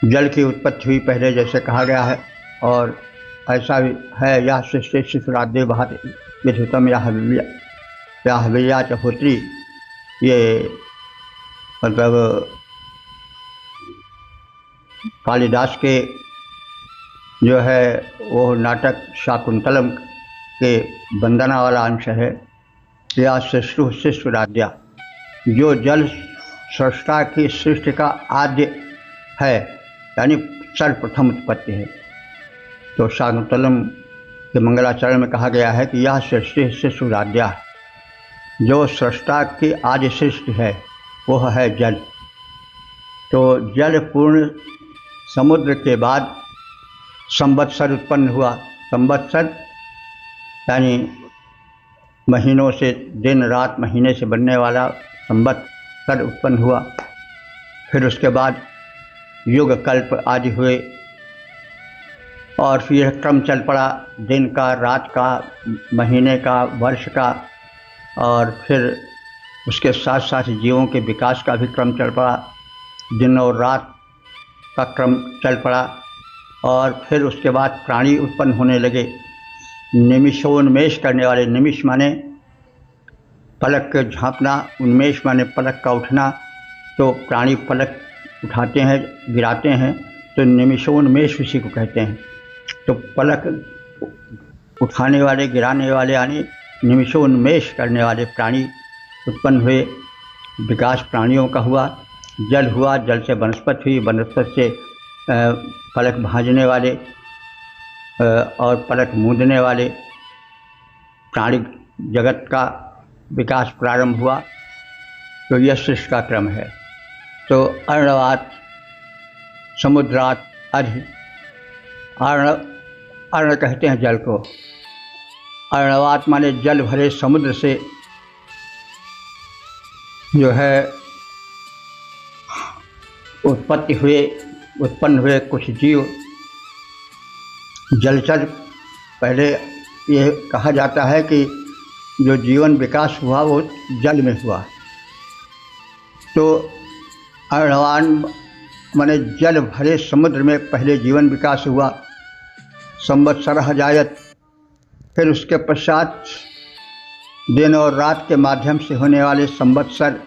जल की उत्पत्ति हुई पहले जैसे कहा गया है, और ऐसा भी है यह सृष्टि शिशुराद्य भात विधुतम या हविया च होत्री। ये मतलब कालिदास के जो है वो नाटक शाकुंतलम के वंदना वाला अंश है। या शिशु शिशुराद्या, जो जल सृष्टा की सृष्टि का आद्य है, यानी सर्वप्रथम उत्पत्ति है। तो शाकुंतलम के मंगलाचरण में कहा गया है कि यह सृष्टि से सुराध्या, जो सृष्टा की आद्य सृष्टि है वह है जल। तो जल पूर्ण समुद्र के बाद संवत्सर उत्पन्न हुआ। संवत्सर यानी महीनों से, दिन रात महीने से बनने वाला संवत्सर उत्पन्न हुआ। फिर उसके बाद युग कल्प आदि हुए और फिर यह क्रम चल पड़ा, दिन का, रात का, महीने का, वर्ष का, और फिर उसके साथ साथ जीवों के विकास का भी क्रम चल पड़ा, दिन और रात का क्रम चल पड़ा। और फिर उसके बाद प्राणी उत्पन्न होने लगे, निमिषोन्मेष करने वाले। निमिष माने पलक के झांपना, उन्मेष माने पलक का उठना। तो प्राणी पलक उठाते हैं, गिराते हैं, तो निमिषोन्मेष उसी को कहते हैं। तो पलक उठाने वाले, गिराने वाले यानी निमिषोन्मेष करने वाले प्राणी उत्पन्न हुए। विकास प्राणियों का हुआ। जल हुआ, जल से वनस्पति हुई, वनस्पति से पलक भांजने वाले और पलक मूंदने वाले प्राणी जगत का विकास प्रारंभ हुआ। तो यह सृष्टि का क्रम है। तो अर्णवात, समुद्रात, अर्ध, अर्ण कहते हैं जल को। अर्णवात माने जल भरे समुद्र से जो है उत्पन्न हुए कुछ जीव जलचर। पहले ये कहा जाता है कि जो जीवन विकास हुआ वो जल में हुआ। तो अर्णवान माने जल भरे समुद्र में पहले जीवन विकास हुआ। संवत्सर जायत, फिर उसके पश्चात दिन और रात के माध्यम से होने वाले संवत्सर,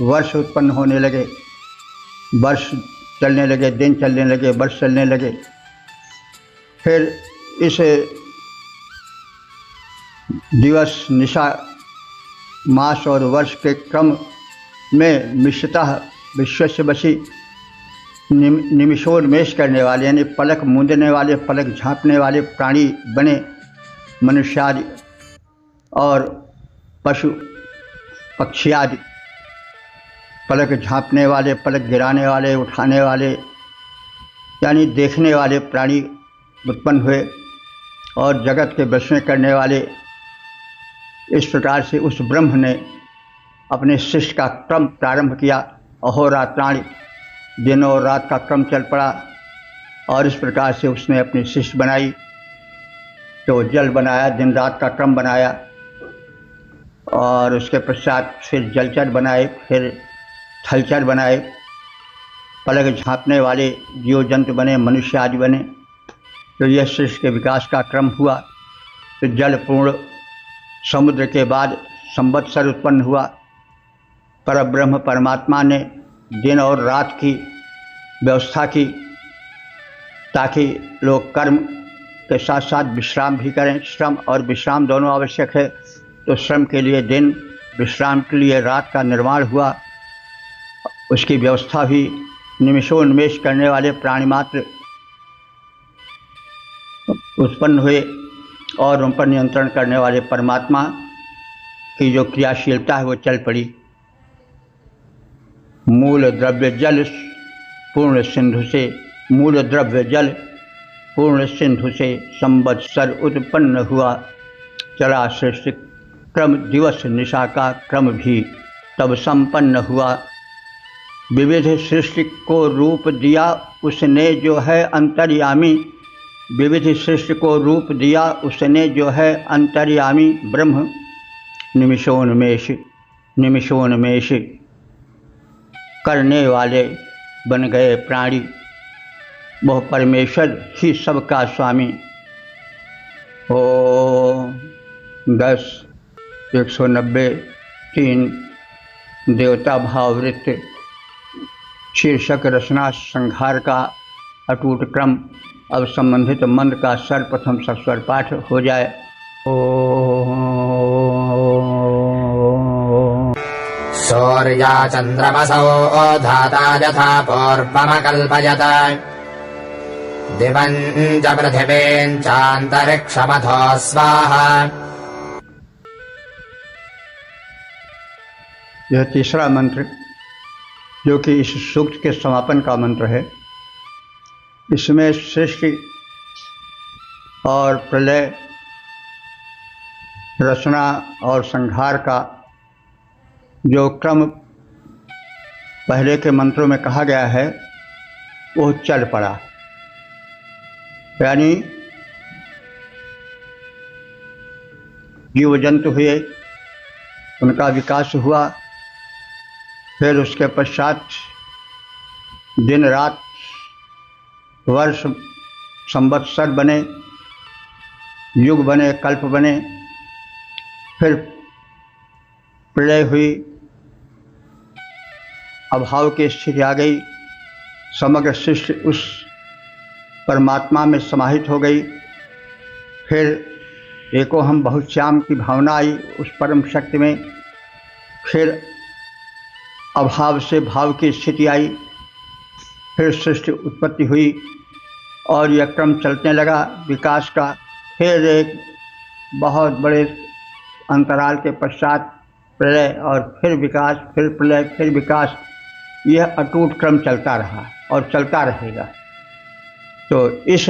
वर्ष उत्पन्न होने लगे। वर्ष चलने लगे, दिन चलने लगे, वर्ष चलने लगे। फिर इस दिवस, निशा, मास और वर्ष के क्रम में मिश्रतः विश्व से बसी निमिषोन्मेष करने वाले यानी पलक मूंदने वाले, पलक झांपने वाले प्राणी बने। मनुष्य आदि और पशु पक्षी आदि पलक झांपने वाले, पलक गिराने वाले, उठाने वाले यानी देखने वाले प्राणी उत्पन्न हुए और जगत के बसने करने वाले। इस प्रकार से उस ब्रह्म ने अपने सृष्टि का क्रम प्रारंभ किया। अहोरात्राणि, दिन और रात का क्रम चल पड़ा और इस प्रकार से उसने अपनी सृष्टि बनाई। तो जल बनाया, दिन रात का क्रम बनाया और उसके पश्चात फिर जलचर बनाए, फिर थलचर बनाए, पलक झांपने वाले जीव जंतु बने, मनुष्य आदि बने। तो यह सृष्टि के विकास का क्रम हुआ। तो जल पूर्ण समुद्र के बाद संवत्सर उत्पन्न हुआ। परब्रह्म परमात्मा ने दिन और रात की व्यवस्था की ताकि लोग कर्म के साथ साथ विश्राम भी करें। श्रम और विश्राम दोनों आवश्यक है। तो श्रम के लिए दिन, विश्राम के लिए रात का निर्माण हुआ, उसकी व्यवस्था हुई। निमिषोन्मेष करने वाले प्राणी मात्र उत्पन्न हुए और उन पर नियंत्रण करने वाले परमात्मा की जो क्रियाशीलता है वो चल पड़ी। मूल द्रव्य जल पूर्ण सिंधु से, मूल द्रव्य जल पूर्ण सिंधु से संवत्सर उत्पन्न हुआ। चला सृष्टि क्रम, दिवस निशा का क्रम भी तब संपन्न हुआ। विविध सृष्टि को रूप दिया उसने जो है अंतर्यामी। विविध सृष्टि को रूप दिया उसने जो है अंतर्यामी ब्रह्म। निमिषोन्मेष, निमिषोन्मेष करने वाले बन गए प्राणी। वह परमेश्वर ही सबका स्वामी। ओ 10 190 3 देवता भाववृत्त शीर्षक रचना संहार का अटूट क्रम। अब संबंधित मंत्र का सर्वप्रथम सस्वर पाठ हो जाए। सूर्या चन्द्रमसो धाता यथा पूर्वमकल्पयत दिवं च पृथिवीं चान्तरिक्षमथो स्वाहा। यह तीसरा मंत्र जो कि इस सूक्त के समापन का मंत्र है, इसमें सृष्टि और प्रलय, रचना और संहार का जो क्रम पहले के मंत्रों में कहा गया है वो चल पड़ा। यानी जीव जंतु हुए, उनका विकास हुआ, फिर उसके पश्चात दिन रात, वर्ष, संवत्सर बने, युग बने, कल्प बने, फिर प्रलय हुई, अभाव की स्थिति आ गई, समग्र सृष्टि उस परमात्मा में समाहित हो गई। फिर एको हम बहुश्याम की भावना आई उस परम शक्ति में, फिर अभाव से भाव की स्थिति आई, फिर सृष्टि उत्पत्ति हुई और यह क्रम चलने लगा विकास का। फिर एक बहुत बड़े अंतराल के पश्चात प्रलय और फिर विकास, फिर प्रलय, फिर विकास, यह अटूट क्रम चलता रहा और चलता रहेगा। तो इस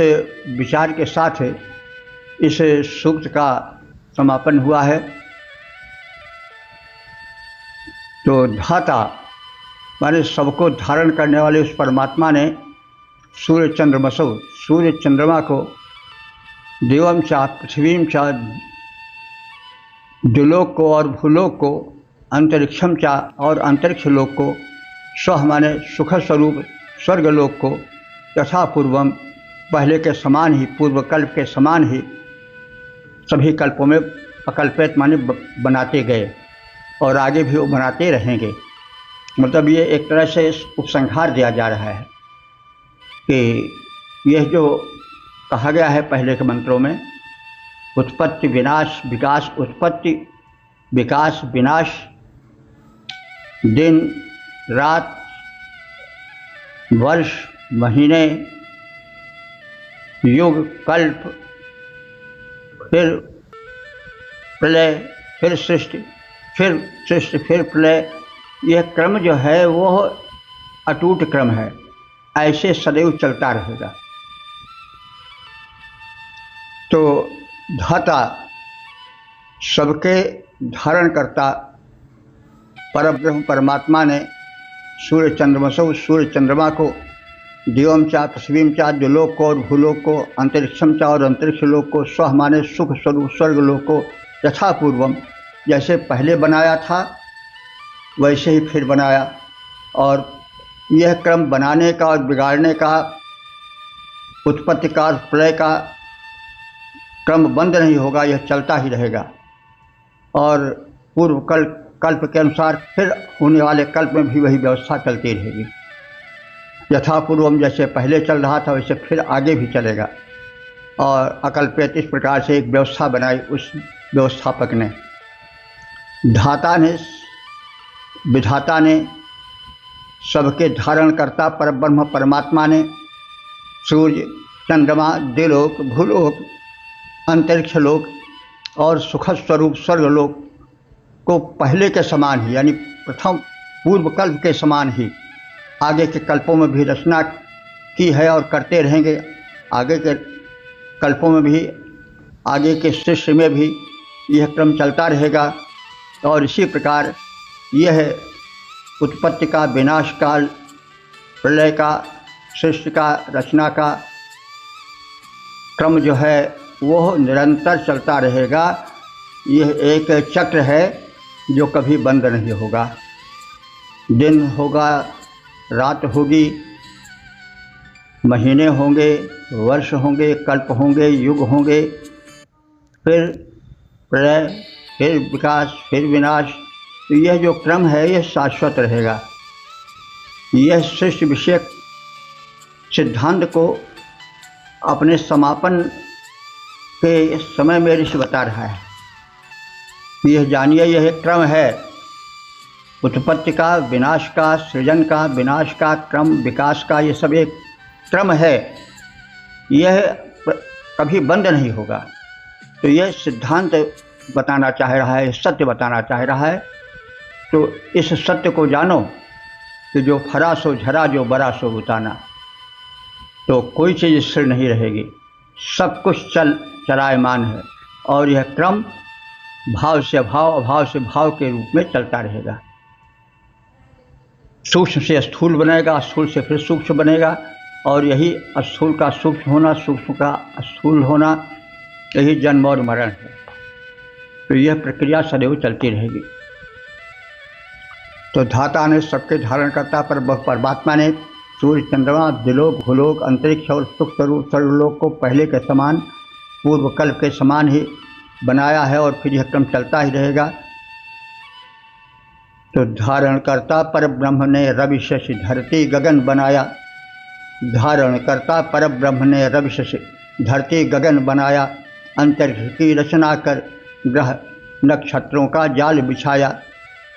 विचार के साथ इस सूक्त का समापन हुआ है। तो धाता माने सबको धारण करने वाले उस परमात्मा ने सूर्य चंद्रमसो, सूर्य चंद्रमा को, देवम चा पृथ्वीम चा, द्युलोक को और भूलोक को, अंतरिक्षम चा और अंतरिक्ष लोक को, स्व माने सुख स्वरूप स्वर्गलोक को, यथा पूर्वम पहले के समान ही, पूर्व कल्प के समान ही सभी कल्पों में अकल्पित माने बनाते गए और आगे भी वो बनाते रहेंगे। मतलब ये एक तरह से उपसंहार दिया जा रहा है कि यह जो कहा गया है पहले के मंत्रों में, उत्पत्ति विनाश विकास, उत्पत्ति विकास विनाश, दिन रात, वर्ष महीने, युग कल्प, फिर प्रलय, फिर सृष्टि, फिर प्रलय, यह क्रम जो है वो अटूट क्रम है, ऐसे सदैव चलता रहेगा। तो धाता सबके धारण करता परब्रह्म परमात्मा ने सूर्य चंद्रमसो, सूर्य चंद्रमा को, दिवम चा पृथ्वीम चा, द्युलोक को और भूलोक को, अंतरिक्षम चा और अंतरिक्ष लोक को, स्व माने सुख स्वरूप स्वर्ग लोक को, यथा पूर्वम जैसे पहले बनाया था वैसे ही फिर बनाया। और यह क्रम बनाने का और बिगाड़ने का, उत्पत्ति का और प्रलय का क्रम बंद नहीं होगा, यह चलता ही रहेगा। और पूर्व कल्प के अनुसार फिर होने वाले कल्प में भी वही व्यवस्था चलती रहेगी। यथा पूर्वम जैसे पहले चल रहा था वैसे फिर आगे भी चलेगा। और अकल्पित इस प्रकार से एक व्यवस्था बनाई उस व्यवस्थापक ने, धाता ने, विधाता ने, सबके धारणकर्ता परब्रह्म परमात्मा ने सूर्य चंद्रमा, द्युलोक, भूलोक, अंतरिक्ष लोक और सुख स्वरूप स्वर्गलोक को पहले के समान ही, यानी प्रथम पूर्व कल्प के समान ही आगे के कल्पों में भी रचना की है और करते रहेंगे। आगे के कल्पों में भी, आगे के सृष्टि में भी यह क्रम चलता रहेगा। और इसी प्रकार यह उत्पत्ति का, विनाश का, प्रलय का, सृष्टि का, रचना का क्रम जो है वो निरंतर चलता रहेगा। यह एक चक्र है जो कभी बंद नहीं होगा। दिन होगा, रात होगी, महीने होंगे, वर्ष होंगे, कल्प होंगे, युग होंगे, फिर प्रलय, फिर विकास, फिर विनाश। तो यह जो क्रम है यह शाश्वत रहेगा। यह सृष्टि विषयक सिद्धांत को अपने समापन के समय में ऋषि बता रहा है। यह जानिए यह एक क्रम है, उत्पत्ति का, विनाश का, सृजन का, विनाश का, क्रम, विकास का, ये सब एक क्रम है, यह कभी बंद नहीं होगा। तो यह सिद्धांत बताना चाह रहा है, सत्य बताना चाह रहा है। तो इस सत्य को जानो कि जो फरा सो झरा, जो बरा सो बुताना। तो कोई चीज़ स्थिर नहीं रहेगी, सब कुछ चलायमान है, और यह क्रम भाव से अभाव, अभाव से भाव के रूप में चलता रहेगा। सूक्ष्म से स्थूल बनेगा, स्थूल से फिर सूक्ष्म बनेगा, और यही स्थूल का सूक्ष्म होना, सूक्ष्म का स्थूल होना, यही जन्म और मरण है। तो यह प्रक्रिया सदैव चलती रहेगी। तो धाता ने सबके धारण करता पर परमात्मा ने सूर्य, चंद्रमा, दिलोक, भूलोक, अंतरिक्ष और सुख स्वरूप सर्वलोक को पहले के समान, पूर्व कल्प के समान ही बनाया है, और फिर यह क्रम चलता ही रहेगा। तो धारणकर्ता पर ब्रह्म ने रवि शशि धरती गगन बनाया। धारणकर्ता पर ब्रह्म ने रवि शशि धरती गगन बनाया। अंतरिक्ष की रचना कर ग्रह नक्षत्रों का जाल बिछाया।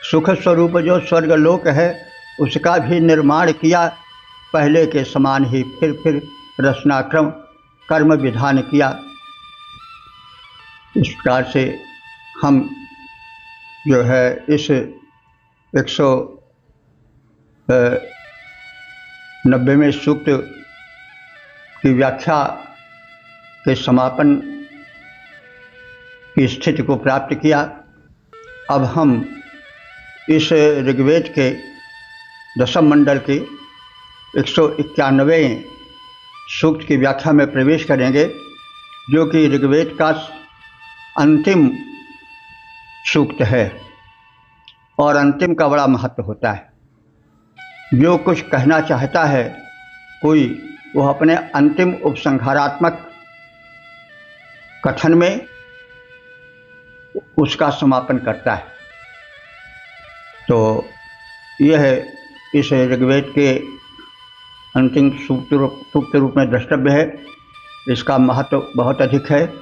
सुख स्वरूप जो स्वर्गलोक है, उसका भी निर्माण किया। पहले के समान ही फिर रचनाक्रम कर्म विधान किया। इस प्रकार से हम जो है इस 190वें सूक्त की व्याख्या के समापन की स्थिति को प्राप्त किया। अब हम इस ऋग्वेद के दशम मंडल के 191वें सूक्त की व्याख्या में प्रवेश करेंगे, जो कि ऋग्वेद का अंतिम सूक्त है, और अंतिम का बड़ा महत्व होता है। जो कुछ कहना चाहता है कोई, वह अपने अंतिम उपसंहारात्मक कथन में उसका समापन करता है। तो यह इस ऋग्वेद के अंतिम सूक्त रूप में द्रष्टव्य है। इसका महत्व बहुत अधिक है।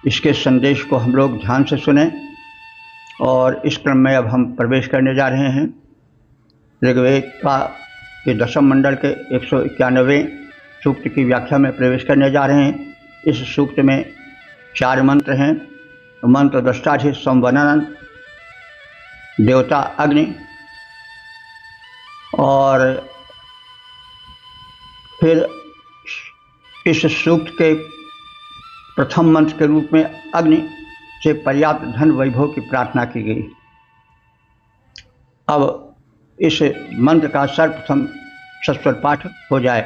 इसके संदेश को हम लोग ध्यान से सुने, और इस क्रम में अब हम प्रवेश करने जा रहे हैं। ऋग्वेद के दशम मंडल के 191वें सूक्त की व्याख्या में प्रवेश करने जा रहे हैं। इस सूक्त में 4 मंत्र हैं। मंत्र दृष्टाधि संवनन, देवता अग्नि, और फिर इस सूक्त के प्रथम मंत्र के रूप में अग्नि से पर्याप्त धन वैभव की प्रार्थना की गई। अब इस मंत्र का सर्वप्रथम सस्वर पाठ हो जाए।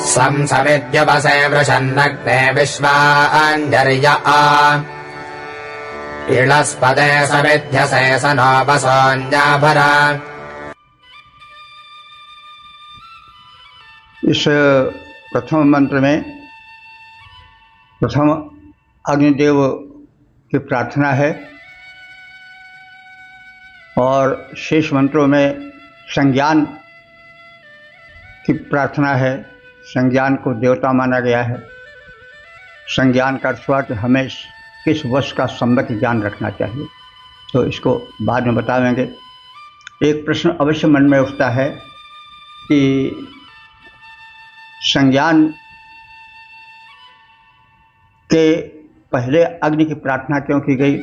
संसविद्युपसे वृषन्नग्ने विश्वाञ्जर्य इळस्पदे सविध्यसे सनोपसोऽन्याभरा। इस प्रथम मंत्र में प्रथम अग्निदेव की प्रार्थना है, और शेष मंत्रों में संज्ञान की प्रार्थना है। संज्ञान को देवता माना गया है। संज्ञान का अर्थ हमें किस वस्तु का सम्यक ज्ञान रखना चाहिए, तो इसको बाद में बताएंगे। एक प्रश्न अवश्य मन में उठता है कि संज्ञान के पहले अग्नि की प्रार्थना क्यों की गई?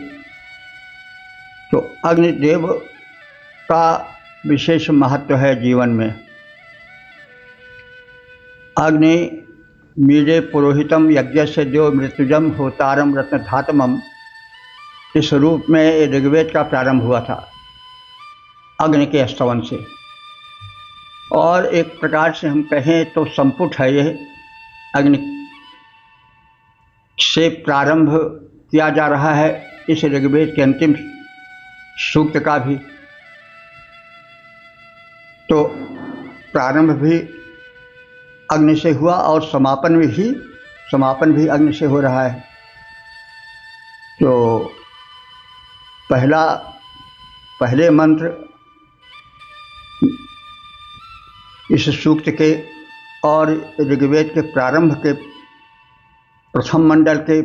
तो अग्निदेव का विशेष महत्व है जीवन में। अग्नि मीडे पुरोहितम यज्ञ से देव मृत्युजम होतारम रत्नधातमम, इस रूप में ऋग्वेद का प्रारंभ हुआ था अग्नि के स्तवन से। और एक प्रकार से हम कहें तो संपुट है, यह अग्नि से प्रारंभ किया जा रहा है इस ऋग्वेद के अंतिम सूक्त का भी। तो प्रारंभ भी अग्नि से हुआ, और समापन भी अग्नि से हो रहा है। तो पहले मंत्र इस सूक्त के और ऋग्वेद के प्रारंभ के प्रथम मंडल के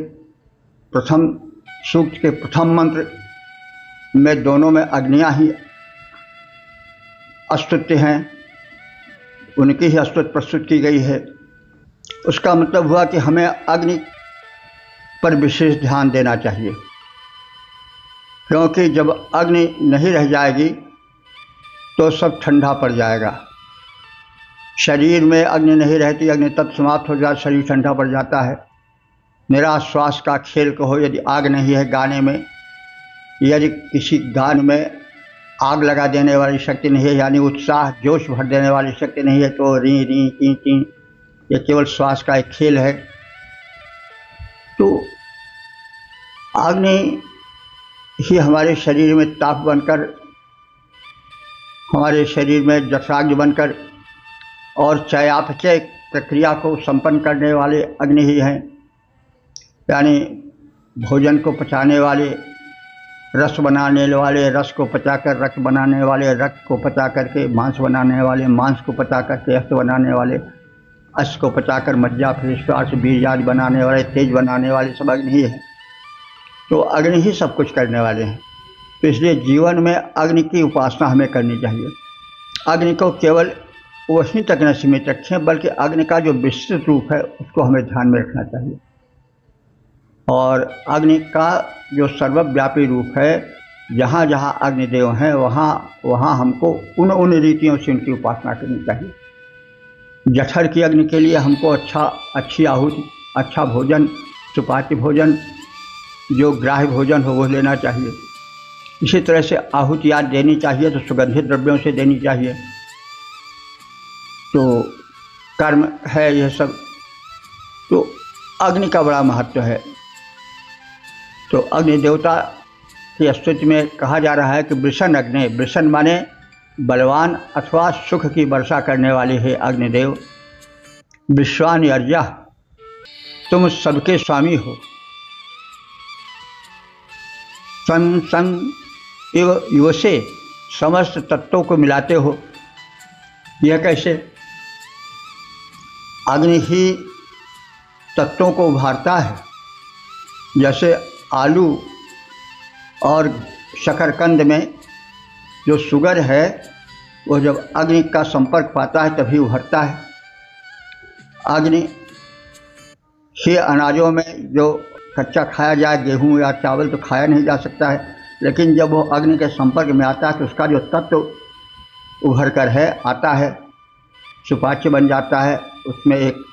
प्रथम सूक्त के प्रथम मंत्र में दोनों में अग्नियाँ ही स्तुत्य हैं, उनकी ही स्तुति प्रस्तुत की गई है। उसका मतलब हुआ कि हमें अग्नि पर विशेष ध्यान देना चाहिए, क्योंकि जब अग्नि नहीं रह जाएगी तो सब ठंडा पड़ जाएगा। शरीर में अग्नि नहीं रहती, अग्नि तत्व समाप्त हो जाए, शरीर ठंडा पड़ जाता है। मेरा श्वास का खेल कहो, यदि आग नहीं है गाने में, यदि किसी गान में आग लगा देने वाली शक्ति नहीं है, यानी उत्साह जोश भर देने वाली शक्ति नहीं है, तो री री टी टी ये केवल श्वास का एक खेल है। तो अग्नि ही हमारे शरीर में ताप बनकर, हमारे शरीर में जठराग्नि बनकर और चयापचय प्रक्रिया को संपन्न करने वाले अग्नि ही हैं, यानी भोजन को पचाने वाले, रस बनाने वाले, रस को पचाकर रक्त बनाने वाले, रक्त को पचा करके मांस बनाने वाले, मांस को पचा करके अस्त बनाने वाले, अस्त को पचाकर मज्जा फिर बीज आदि बनाने वाले, तेज बनाने वाले सब अग्नि ही है। तो अग्नि ही सब कुछ करने वाले हैं। तो इसलिए जीवन में अग्नि की उपासना हमें करनी चाहिए। अग्नि को केवल वहीं तक न सीमित रखें, बल्कि अग्नि का जो विस्तृत रूप है उसको हमें ध्यान में रखना चाहिए। और अग्नि का जो सर्वव्यापी रूप है, जहाँ जहाँ अग्निदेव हैं वहाँ वहाँ हमको उन रीतियों से उनकी उपासना करनी चाहिए। जठर की अग्नि के लिए हमको अच्छी आहुति, अच्छा भोजन, सुपाच्य भोजन, जो ग्राह्य भोजन हो वो लेना चाहिए। इसी तरह से आहुतियाँ देनी चाहिए तो सुगंधित द्रव्यों से देनी चाहिए। तो कर्म है यह सब, तो अग्नि का बड़ा महत्व है। तो अग्नि देवता की स्तुति में कहा जा रहा है कि वृषण अग्नि, वृषण माने बलवान अथवा सुख की वर्षा करने वाले है अग्निदेव। विश्वानि अर्यः, तुम सबके स्वामी हो। सन सन इव से समस्त तत्वों को मिलाते हो। यह कैसे? अग्नि ही तत्वों को उभारता है। जैसे आलू और शकरकंद में जो शुगर है वो जब अग्नि का संपर्क पाता है तभी उभरता है। अग्नि ही अनाजों में जो कच्चा खाया जाए, गेहूँ या चावल तो खाया नहीं जा सकता है, लेकिन जब वो अग्नि के संपर्क में आता है तो उसका जो तत्व उभर कर है आता है, सुपाच्य बन जाता है। उसमें एक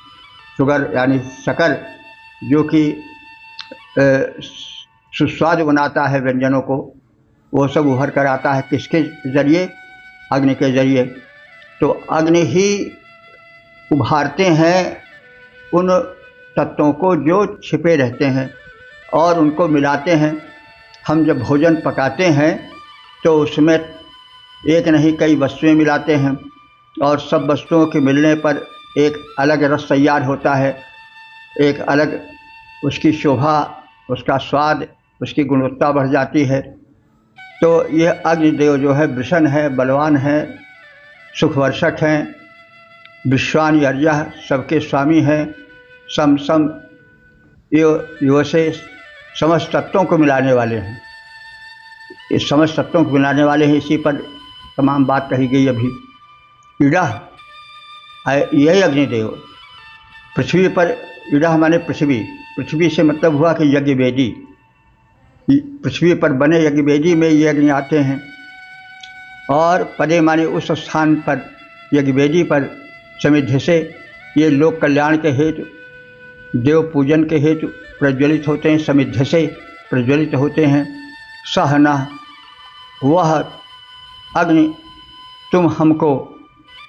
शुगर यानी शक्कर जो कि सुस्वाद बनाता है व्यंजनों को, वो सब उभर कर आता है। किसके ज़रिए? अग्नि के ज़रिए। तो अग्नि ही उभारते हैं उन तत्वों को जो छिपे रहते हैं और उनको मिलाते हैं। हम जब भोजन पकाते हैं तो उसमें एक नहीं कई वस्तुएं मिलाते हैं और सब वस्तुओं के मिलने पर एक अलग रस तैयार होता है, एक अलग उसकी शोभा, उसका स्वाद, उसकी गुणवत्ता बढ़ जाती है। तो यह अग्निदेव जो है वृषण है, बलवान है, सुखवर्षक हैं, विश्वानि अर्यः, सबके स्वामी हैं, सम सम यो से समस्त तत्वों को मिलाने वाले हैं। इस समस्त तत्वों को मिलाने वाले हैं, इसी पर तमाम बात कही गई अभी। ईड़ा यही अग्निदेव पृथ्वी पर, ईड़ा माने पृथ्वी, पृथ्वी से मतलब हुआ कि यज्ञ वेदी, पृथ्वी पर बने यज्ञ वेदी में ये अग्नि आते हैं। और पदे माने उस स्थान पर, यज्ञ वेदी पर समिध से ये लोक कल्याण के हेतु, देव पूजन के हेतु प्रज्वलित होते हैं, समिध से प्रज्वलित होते हैं। सहना, वह अग्नि तुम हमको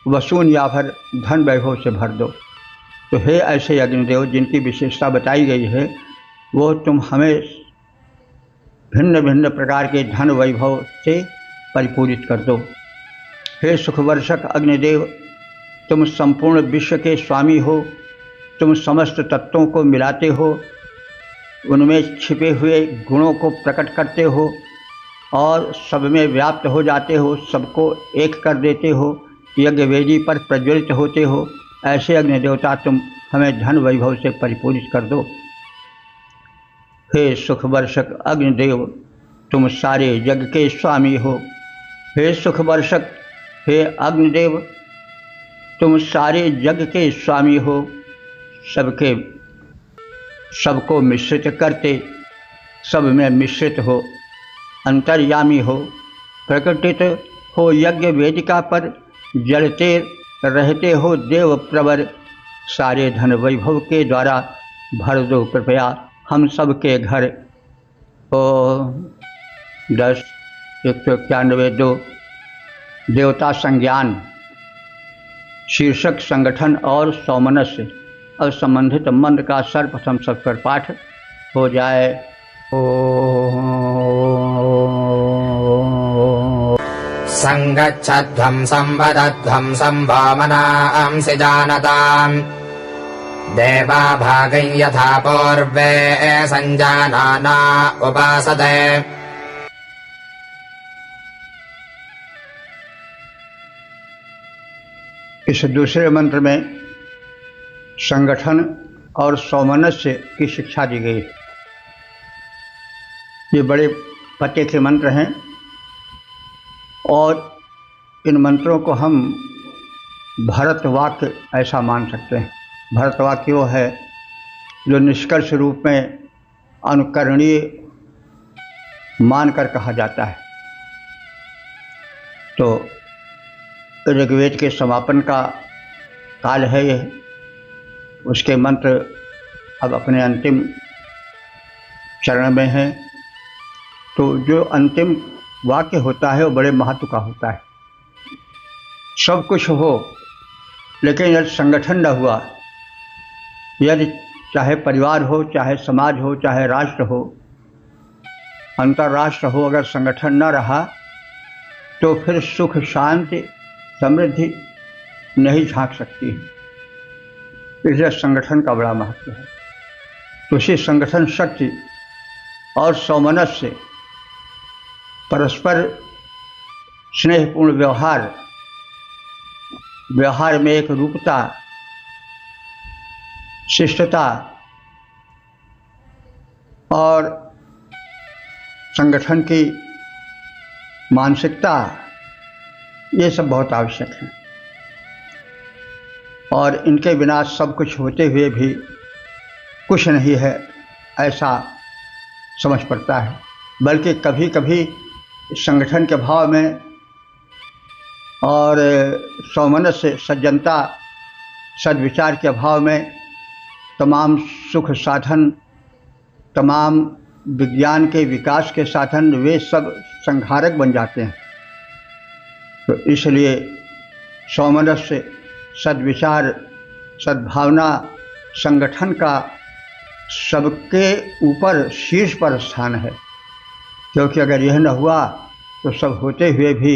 वसून या भर धन वैभव से भर दो। तो हे ऐसे अग्निदेव जिनकी विशेषता बताई गई है, वो तुम हमें भिन्न भिन्न प्रकार के धन वैभव से परिपूरित कर दो। हे सुखवर्षक अग्निदेव, तुम संपूर्ण विश्व के स्वामी हो, तुम समस्त तत्वों को मिलाते हो, उनमें छिपे हुए गुणों को प्रकट करते हो और सब में व्याप्त हो जाते हो, सबको एक कर देते हो, यज्ञ वेदी पर प्रज्वलित होते हो। ऐसे अग्नि देवता तुम हमें धन वैभव से परिपूरित कर दो। हे सुखवर्षक अग्निदेव तुम सारे जग के स्वामी हो। हे सुखवर्षक हे अग्निदेव तुम सारे जग के स्वामी हो। सबको मिश्रित करते, सब में मिश्रित हो, अंतर्यामी हो, प्रकटित हो यज्ञ वेदिका पर, जलते रहते हो देव प्रवर। सारे धन वैभव के द्वारा भर दो कृपया हम सब के घर। ओ 10 191 2 देवता संज्ञान शीर्षक संगठन और सौमनस्य और संबंधित मंत्र का सर्वप्रथम सबकर पाठ हो जाए। संगच्छध्वं संवदध्वं संभामनांसि जानताम् देवा भागं यथा पूर्वे संजानाना उपासते। इस दूसरे मंत्र में संगठन और सौमनस्य की शिक्षा दी गई। ये बड़े पते के मंत्र हैं और इन मंत्रों को हम भरत वाक्य ऐसा मान सकते हैं। भरत वाक्य वो है जो निष्कर्ष रूप में अनुकरणीय मानकर कहा जाता है। तो ऋग्वेद के समापन का काल है यह, उसके मंत्र अब अपने अंतिम चरण में हैं। तो जो अंतिम वाक्य होता है वो बड़े महत्व का होता है। सब कुछ हो लेकिन यदि संगठन न हुआ, यदि चाहे परिवार हो, चाहे समाज हो, चाहे राष्ट्र हो, अंतर्राष्ट्र हो, अगर संगठन न रहा तो फिर सुख शांति समृद्धि नहीं झांक सकती है। इसलिए संगठन का बड़ा महत्व है। तो उसी संगठन शक्ति और सौमनस्य, परस्पर स्नेहपूर्ण व्यवहार में एक रूपता, शिष्टता और संगठन की मानसिकता, ये सब बहुत आवश्यक है। और इनके बिना सब कुछ होते हुए भी कुछ नहीं है ऐसा समझ पड़ता है। बल्कि कभी कभी संगठन के भाव में और सौमनस्य, सज्जनता, सद्विचार के अभाव में तमाम सुख साधन, तमाम विज्ञान के विकास के साधन, वे सब संहारक बन जाते हैं। तो इसलिए सौमनस्य, सद्विचार, सद्भावना संगठन का सबके ऊपर शीर्ष पर स्थान है। क्योंकि अगर यह न हुआ तो सब होते हुए भी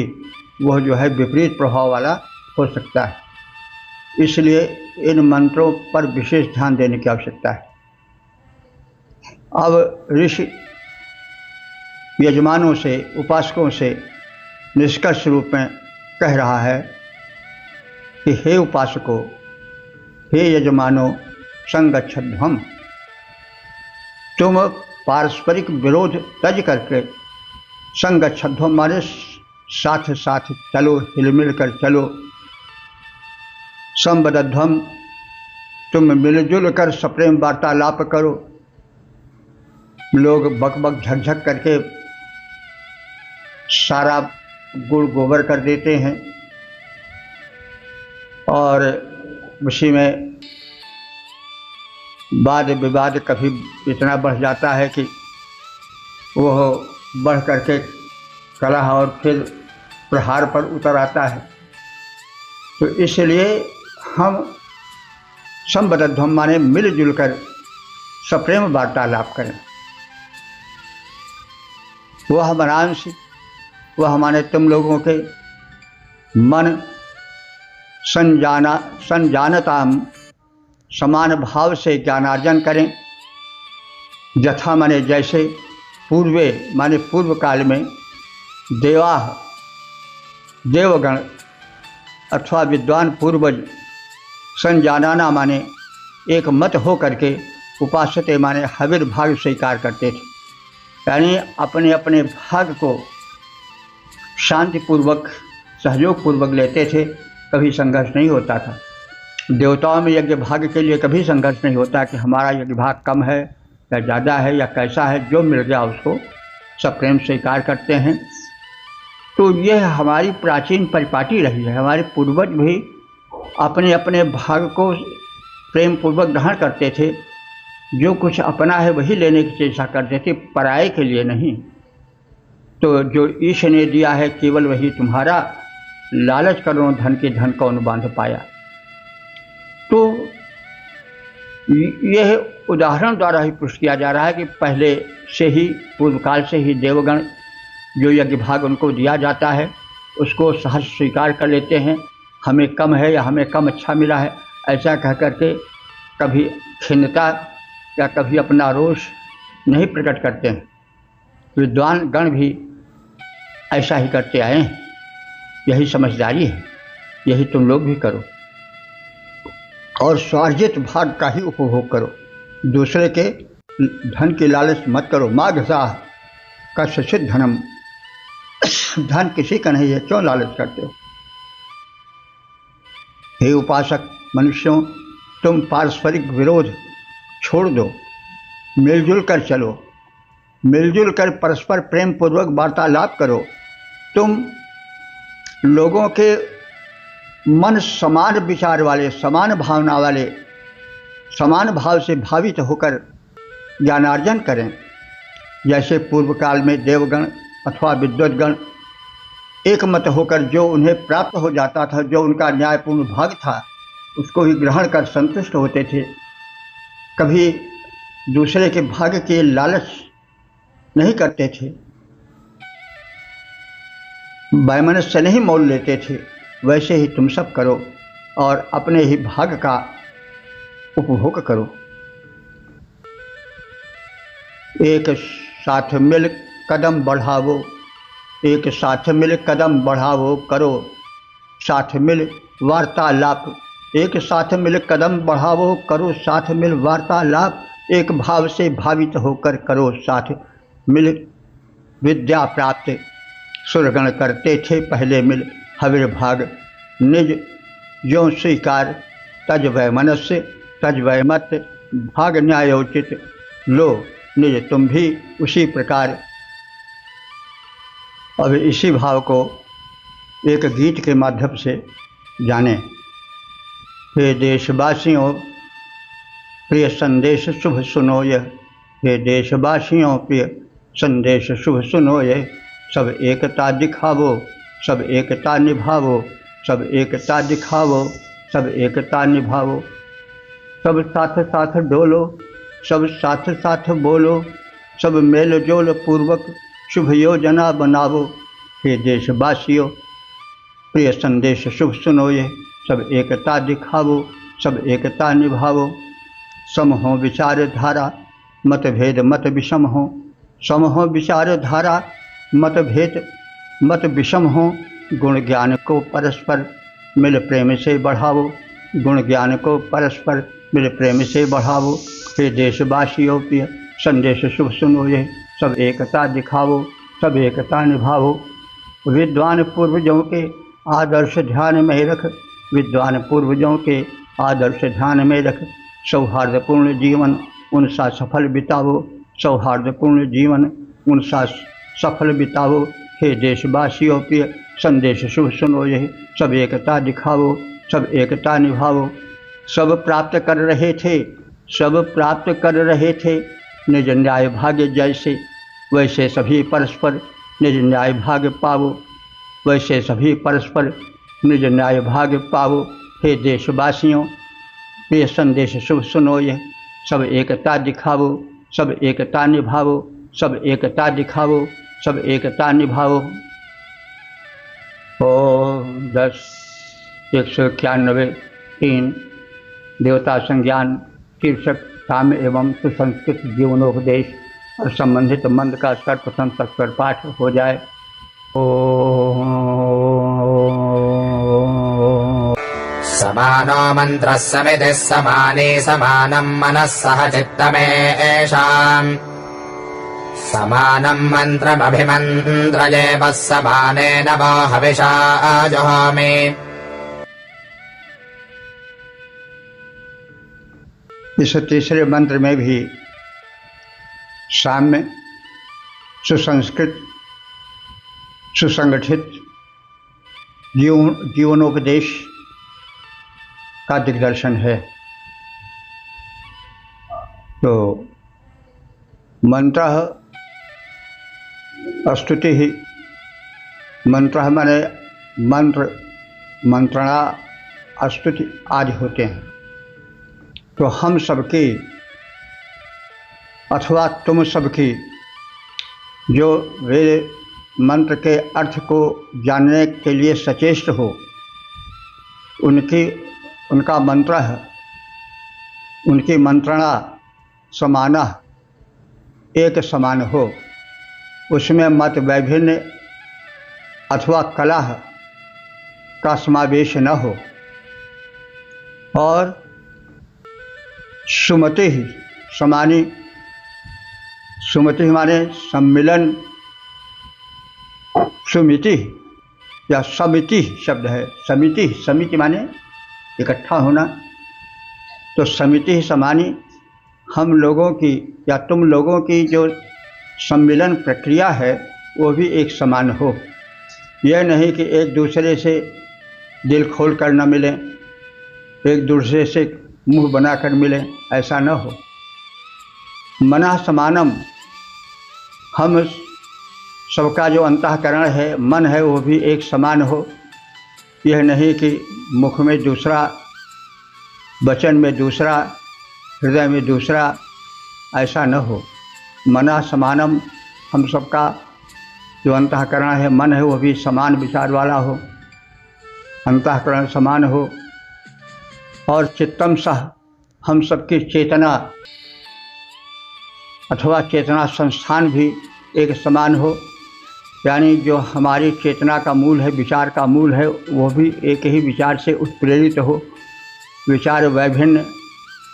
वह जो है विपरीत प्रभाव वाला हो सकता है। इसलिए इन मंत्रों पर विशेष ध्यान देने की आवश्यकता है। अब ऋषि यजमानों से, उपासकों से निष्कर्ष रूप में कह रहा है कि हे उपासकों, हे यजमानों, संगच्छध्वम्, तुम पारस्परिक विरोध तज करके संगच्छध्वम् माने साथ साथ चलो, हिलमिल कर चलो। संवदध्वम्, तुम मिलजुल कर सप्रेम वार्तालाप करो। लोग बक बक झकझक करके सारा गुड़ गोबर कर देते हैं और उसी में वाद विवाद कभी इतना बढ़ जाता है कि वह बढ़ करके कलह और फिर प्रहार पर उतर आता है। तो इसलिए हम संवदध्वम् माने मिलजुल कर सप्रेम वार्तालाप करें। वह मनांसि, वह माने तुम लोगों के मन संजानताम, समान भाव से ज्ञानार्जन करें। यथा माने जैसे, पूर्वे माने पूर्व काल में, देवगण अथवा विद्वान पूर्वज, संजानाना माने एक मत हो करके उपासते माने हविर भाग स्वीकार करते थे, यानी अपने अपने भाग को शांतिपूर्वक सहयोग पूर्वक लेते थे, कभी संघर्ष नहीं होता था। देवताओं में यज्ञ भाग के लिए कभी संघर्ष नहीं होता कि हमारा यज्ञ भाग कम है या ज़्यादा है या कैसा है, जो मिल गया उसको सब प्रेम स्वीकार करते हैं। तो यह हमारी प्राचीन परिपाटी रही है। हमारे पूर्वज भी अपने अपने भाग को प्रेम पूर्वक ग्रहण करते थे, जो कुछ अपना है वही लेने की चेष्टा करते थे, पराये के लिए नहीं। तो जो ईश ने दिया है केवल वही तुम्हारा, लालच करो धन के धन कौन बांध पाया। तो यह उदाहरण द्वारा ही पुष्ट किया जा रहा है कि पहले से ही पूर्व काल से ही देवगण जो यज्ञ भाग उनको दिया जाता है उसको सहर्ष स्वीकार कर लेते हैं। हमें कम है या हमें कम अच्छा मिला है ऐसा कह करके कभी खिन्नता या कभी अपना रोष नहीं प्रकट करते हैं। विद्वान गण भी ऐसा ही करते आए हैं। यही समझदारी है, यही तुम लोग भी करो और स्वार्जित भाग का ही उपभोग करो। दूसरे के धन की लालच मत करो। माघसाह कस्यचित् धनम, धन किसी का नहीं है, क्यों लालच करते हो। हे उपासक मनुष्यों, तुम पारस्परिक विरोध छोड़ दो, मिलजुल कर चलो, मिलजुल कर परस्पर प्रेम पूर्वक वार्तालाप करो। तुम लोगों के मन समान विचार वाले, समान भावना वाले, समान भाव से भावित होकर ज्ञानार्जन करें। जैसे पूर्व काल में देवगण अथवा विद्वद्गण एक मत होकर जो उन्हें प्राप्त हो जाता था, जो उनका न्यायपूर्ण भाग था, उसको ही ग्रहण कर संतुष्ट होते थे। कभी दूसरे के भाग के लालच नहीं करते थे, वैमनस्य से नहीं मोल लेते थे। वैसे ही तुम सब करो और अपने ही भाग का उपभोग करो। एक साथ मिल कदम बढ़ावो, एक साथ मिल कदम बढ़ावो, करो साथ मिल वार्तालाप। एक साथ मिल कदम बढ़ावो, करो साथ मिल वार्तालाप। एक भाव से भावित होकर करो साथ मिल विद्या प्राप्त। सुरगण करते थे पहले मिल हविर भाग, निज ज्यों स्वीकार तज वै मनस्य, तज वै मत भाग न्यायोचित। लो निज तुम भी उसी प्रकार। अब इसी भाव को एक गीत के माध्यम से जानें। हे देशवासियों प्रिय संदेश शुभ सुनो यह, हे देशवासियों प्रिय संदेश शुभ सुनो यह। सब एकता दिखावो, सब एकता निभावो, सब एकता दिखावो, सब एकता निभावो। सब साथ साथ डोलो, सब साथ साथ बोलो, सब मेल जोल पूर्वक शुभ योजना बनावो। हे देशवासियों प्रिय संदेश शुभ सुनो ये, सब एकता दिखावो, सब एकता निभावो। सम हो विचारधारा मतभेद मत विषम हो, सम हो विचारधारा मतभेद मत विषम हो। गुण ज्ञान को परस्पर मिल प्रेम से बढ़ावो, गुण ज्ञान को परस्पर मिल प्रेम से बढ़ावो। हे देशवासियों प्रिय संदेश शुभ सुनो ये, सब एकता दिखावो, सब एकता निभावो। विद्वान पूर्वजों के आदर्श ध्यान में रख, विद्वान पूर्वजों के आदर्श ध्यान में रख। सौहार्दपूर्ण जीवन उनसा सफल बितावो, सौहार्दपूर्ण जीवन उनसा सफल बितावो। हे देशवासियों प्रिय संदेश शुभ सुनो यही, सब एकता दिखावो, सब एकता निभावो। सब प्राप्त कर रहे थे, सब प्राप्त कर रहे थे निज न्याय भाग्य जैसे, वैसे सभी परस्पर निज न्याय भाग्य पावो, वैसे सभी परस्पर निज न्याय भाग्य पावो। हे देशवासियों प्रिय संदेश शुभ सुनो यह, सब एकता दिखावो, सब एकता निभावो, सब एकता दिखावो, सब एकता निभावो। ओम 10-191-3 देवता संज्ञान शीर्षक साम्य एवं सुसंस्कृत जीवनोपदेश और संबंधित मंत्र का सर्वप्रथम सत्वर पाठ हो जाए। ओम समानो मन्त्रः समितिः समाने समानम् मनः सह चित्तमेषाम् समानम् मन्त्रमभिमन्त्रयेवः समानेन वो हविषा जुहोमि। इस तीसरे मंत्र में भी साम्य, सुसंस्कृत, सुसंगठित जीवनोपदेश का दिग्दर्शन है। तो मंत्र स्तुति ही, मंत्र माने मंत्र, मंत्रणा, स्तुति आदि होते हैं। तो हम सबकी अथवा तुम सबकी जो वेद मंत्र के अर्थ को जानने के लिए सचेष्ट हो, उनका मंत्र है, उनकी मंत्रणा समाना एक समान हो, उसमें मत वैभिन्न अथवा कलह का समावेश न हो, और सुमति ही समानी, सुमति माने सम्मिलन, सुमिति या समिति शब्द है। समिति, समिति माने इकट्ठा होना। तो समिति समानी हम लोगों की या तुम लोगों की जो सम्मिलन प्रक्रिया है वो भी एक समान हो। यह नहीं कि एक दूसरे से दिल खोल कर न मिले, एक दूसरे से मुंह बनाकर मिले, ऐसा न हो। मनः समानम, हम सबका जो अंतःकरण है, मन है, वो भी एक समान हो। यह नहीं कि मुख में दूसरा, वचन में दूसरा, हृदय में दूसरा, ऐसा न हो। मनः समानम, हम सबका जो अंतःकरण है, मन है, वो भी समान विचार वाला हो, अंतःकरण समान हो। और चित्तम सह, हम सबकी चेतना अथवा चेतना संस्थान भी एक समान हो। यानी जो हमारी चेतना का मूल है, विचार का मूल है, वो भी एक ही विचार से उत्प्रेरित हो। विचार वैभिन्न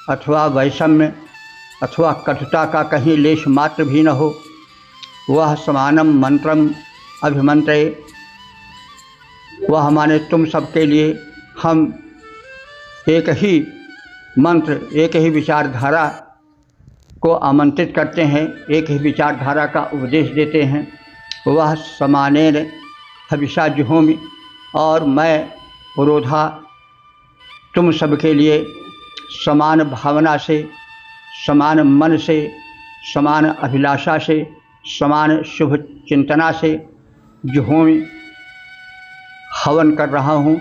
अथवा वैषम्य अथवा कटुता का कहीं लेश मात्र भी न हो। वह समानम मंत्रम अभिमंत्रे, वह माने तुम सबके लिए हम एक ही मंत्र, एक ही विचारधारा को आमंत्रित करते हैं, एक ही विचारधारा का उपदेश देते हैं। वह समानेन हविषा जुहोमि, और मैं पुरोधा तुम सबके लिए समान भावना से, समान मन से, समान अभिलाषा से, समान शुभ चिंतना से जुहोमि, हवन कर रहा हूँ,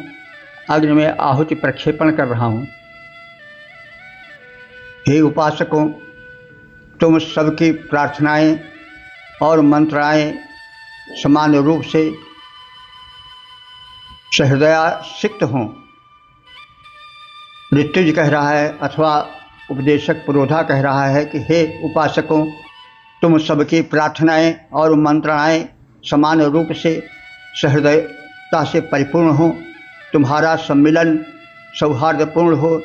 अग्नि में आहुति प्रक्षेपण कर रहा हूँ। हे उपासकों, तुम सबकी प्रार्थनाएं और मंत्राएं समान रूप से सहृदयासिक्त हों। ऋत्विज कह रहा है अथवा उपदेशक पुरोधा कह रहा है कि हे उपासकों, तुम सबकी प्रार्थनाएं और मंत्राएं समान रूप से सहृदयता से परिपूर्ण हो, तुम्हारा सम्मिलन सौहार्दपूर्ण हो,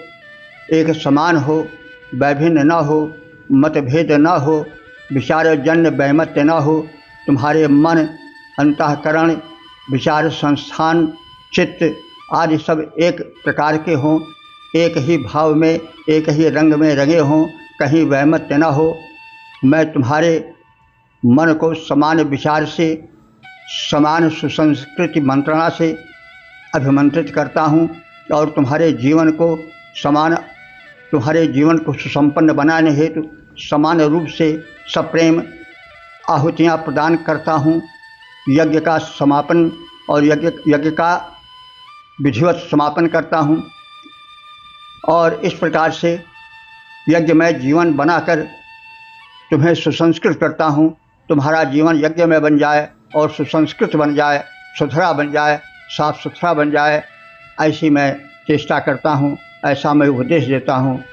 एक समान हो, वैभिन्न न हो, मतभेद न हो, विचारजन्य वैमत्य न हो, तुम्हारे मन, अंतःकरण, विचार संस्थान, चित्त आदि सब एक प्रकार के हों, एक ही भाव में, एक ही रंग में रंगे हों, कहीं वैमत्य न हो। मैं तुम्हारे मन को समान विचार से, समान सुसंस्कृति मंत्रणा से अभिमंत्रित करता हूँ, और तुम्हारे जीवन को सुसंपन्न बनाने हेतु समान रूप से सप्रेम आहुतियाँ प्रदान करता हूँ। यज्ञ का समापन और यज्ञ का विधिवत समापन करता हूँ, और इस प्रकार से यज्ञमय जीवन बनाकर तुम्हें सुसंस्कृत करता हूँ। तुम्हारा जीवन यज्ञ में बन जाए और सुसंस्कृत बन जाए, सुथरा बन जाए, साफ सुथरा बन जाए, ऐसी मैं चेष्टा करता हूँ, ऐसा मैं उपदेश देता हूँ,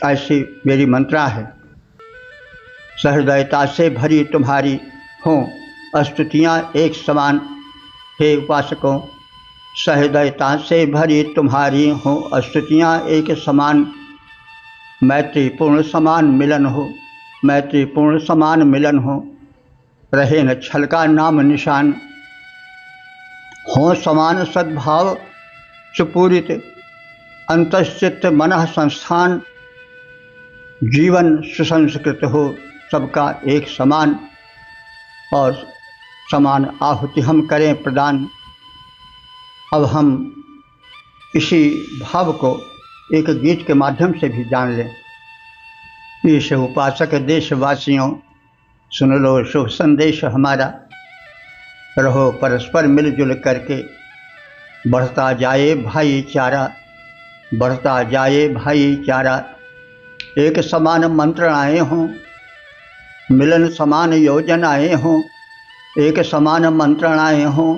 ऐसी मेरी मंत्रा है। सहृदयता से भरी तुम्हारी हों स्तुतियाँ एक समान। हे उपासकों, सहृदयता से भरी तुम्हारी हो स्तुतियाँ एक समान, मैत्रीपूर्ण समान मिलन हो, मैत्रीपूर्ण समान मिलन हो, रहे न छल का नाम निशान, हो समान सद्भाव सुपूरित अंतश्चित्त मनः संस्थान, जीवन सुसंस्कृत हो सबका एक समान, और समान आहुति हम करें प्रदान। अब हम इसी भाव को एक गीत के माध्यम से भी जान लें। इस उपासक देशवासियों, सुन लो शुभ संदेश हमारा, रहो परस्पर मिलजुल करके, बढ़ता जाए भाईचारा, बढ़ता जाए भाईचारा। एक समान मंत्रणाएँ हों, मिलन समान योजनाएँ हों, एक समान मंत्रणाएँ हों,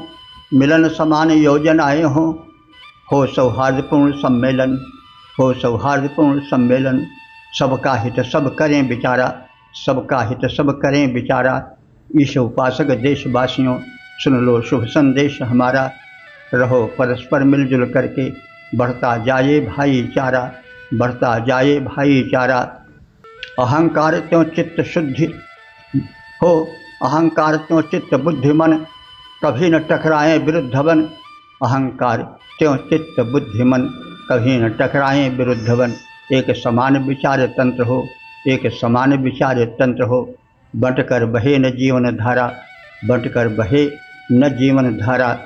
मिलन समान योजनाएँ हों, हो सौहार्दपूर्ण सम्मेलन, हो सौहार्दपूर्ण सम्मेलन। सबका हित सब करें विचारा, सबका हित सब करें विचारा। इस उपासक देशवासियों, सुन लो शुभ संदेश हमारा, रहो परस्पर मिलजुल करके, बढ़ता जाए भाईचारा, बढ़ता जाए भाईचारा। अहंकार त्यों चित्त शुद्धि हो, अहंकार त्यों चित्त बुद्धि मन, कभी न टकराएं विरुद्धवन। अहंकार त्यों चित्त बुद्धि मन, कभी न टकराएं विरुद्धवन। एक समान विचार तंत्र हो, एक समान विचार तंत्र हो, बंटकर बहे न जीवन धारा, बंटकर बहे न जीवन धारा।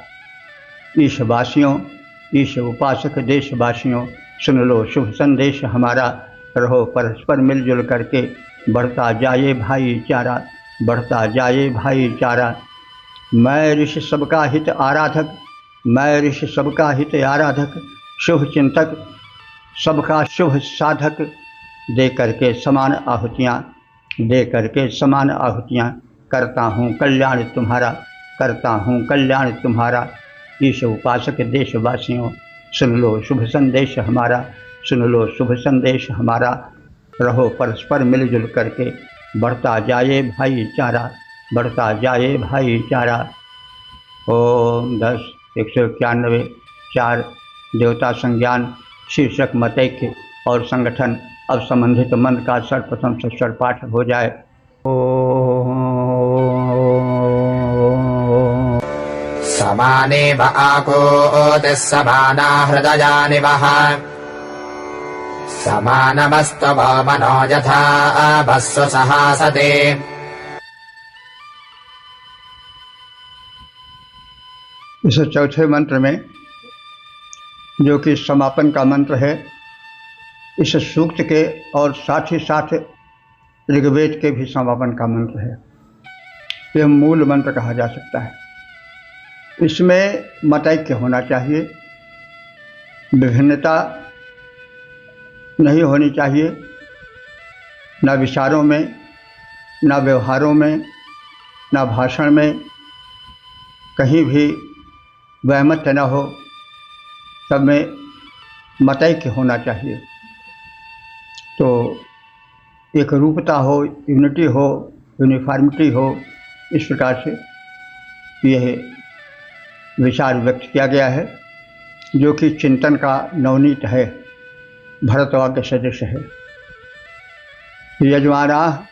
ईशवासियों, ईश उपासक देशवासियों, सुन लो शुभ संदेश हमारा, रहो परस्पर मिलजुल करके, बढ़ता जाए भाईचारा, बढ़ता जाए भाईचारा। मैं ऋषि सबका हित आराधक, मैं ऋषि सबका हित आराधक, शुभ चिंतक सबका शुभ साधक, दे करके समान आहुतियाँ, दे करके समान आहुतियाँ, करता हूँ कल्याण तुम्हारा, करता हूँ कल्याण तुम्हारा। ईश उपासक देशवासियों, सुन लो शुभ संदेश हमारा, सुन लो शुभ संदेश हमारा, रहो परस्पर मिलजुल करके, बढ़ता जाए भाईचारा, बढ़ता जाए भाईचारा। ओम 10 191 4 देवता संज्ञान शीर्षक मतैक्य और संगठन। अब संबंधित मंत्र का सर्वप्रथम से स्वर पाठ हो जाए। समानेव आकोतिः समाना हृदयानि वः, समानमस्तव मनो यथा भस्व सहासते। इस चौथे मंत्र में, जो कि समापन का मंत्र है, इस सूक्त के और साथ ही साथ ऋग्वेद के भी समापन का मंत्र है। यह मूल मंत्र कहा जा सकता है। इसमें मतैक्य होना चाहिए, विभिन्नता नहीं होनी चाहिए, न विचारों में, न व्यवहारों में, न भाषण में, कहीं भी वैमत्य न हो, सब में मतैक्य होना चाहिए। तो एक रूपता हो, यूनिटी हो, यूनिफॉर्मिटी हो, इस प्रकार से यह विचार व्यक्त किया गया है, जो कि चिंतन का नवनीत है, भरतवाक्य सदृश है। यजमाना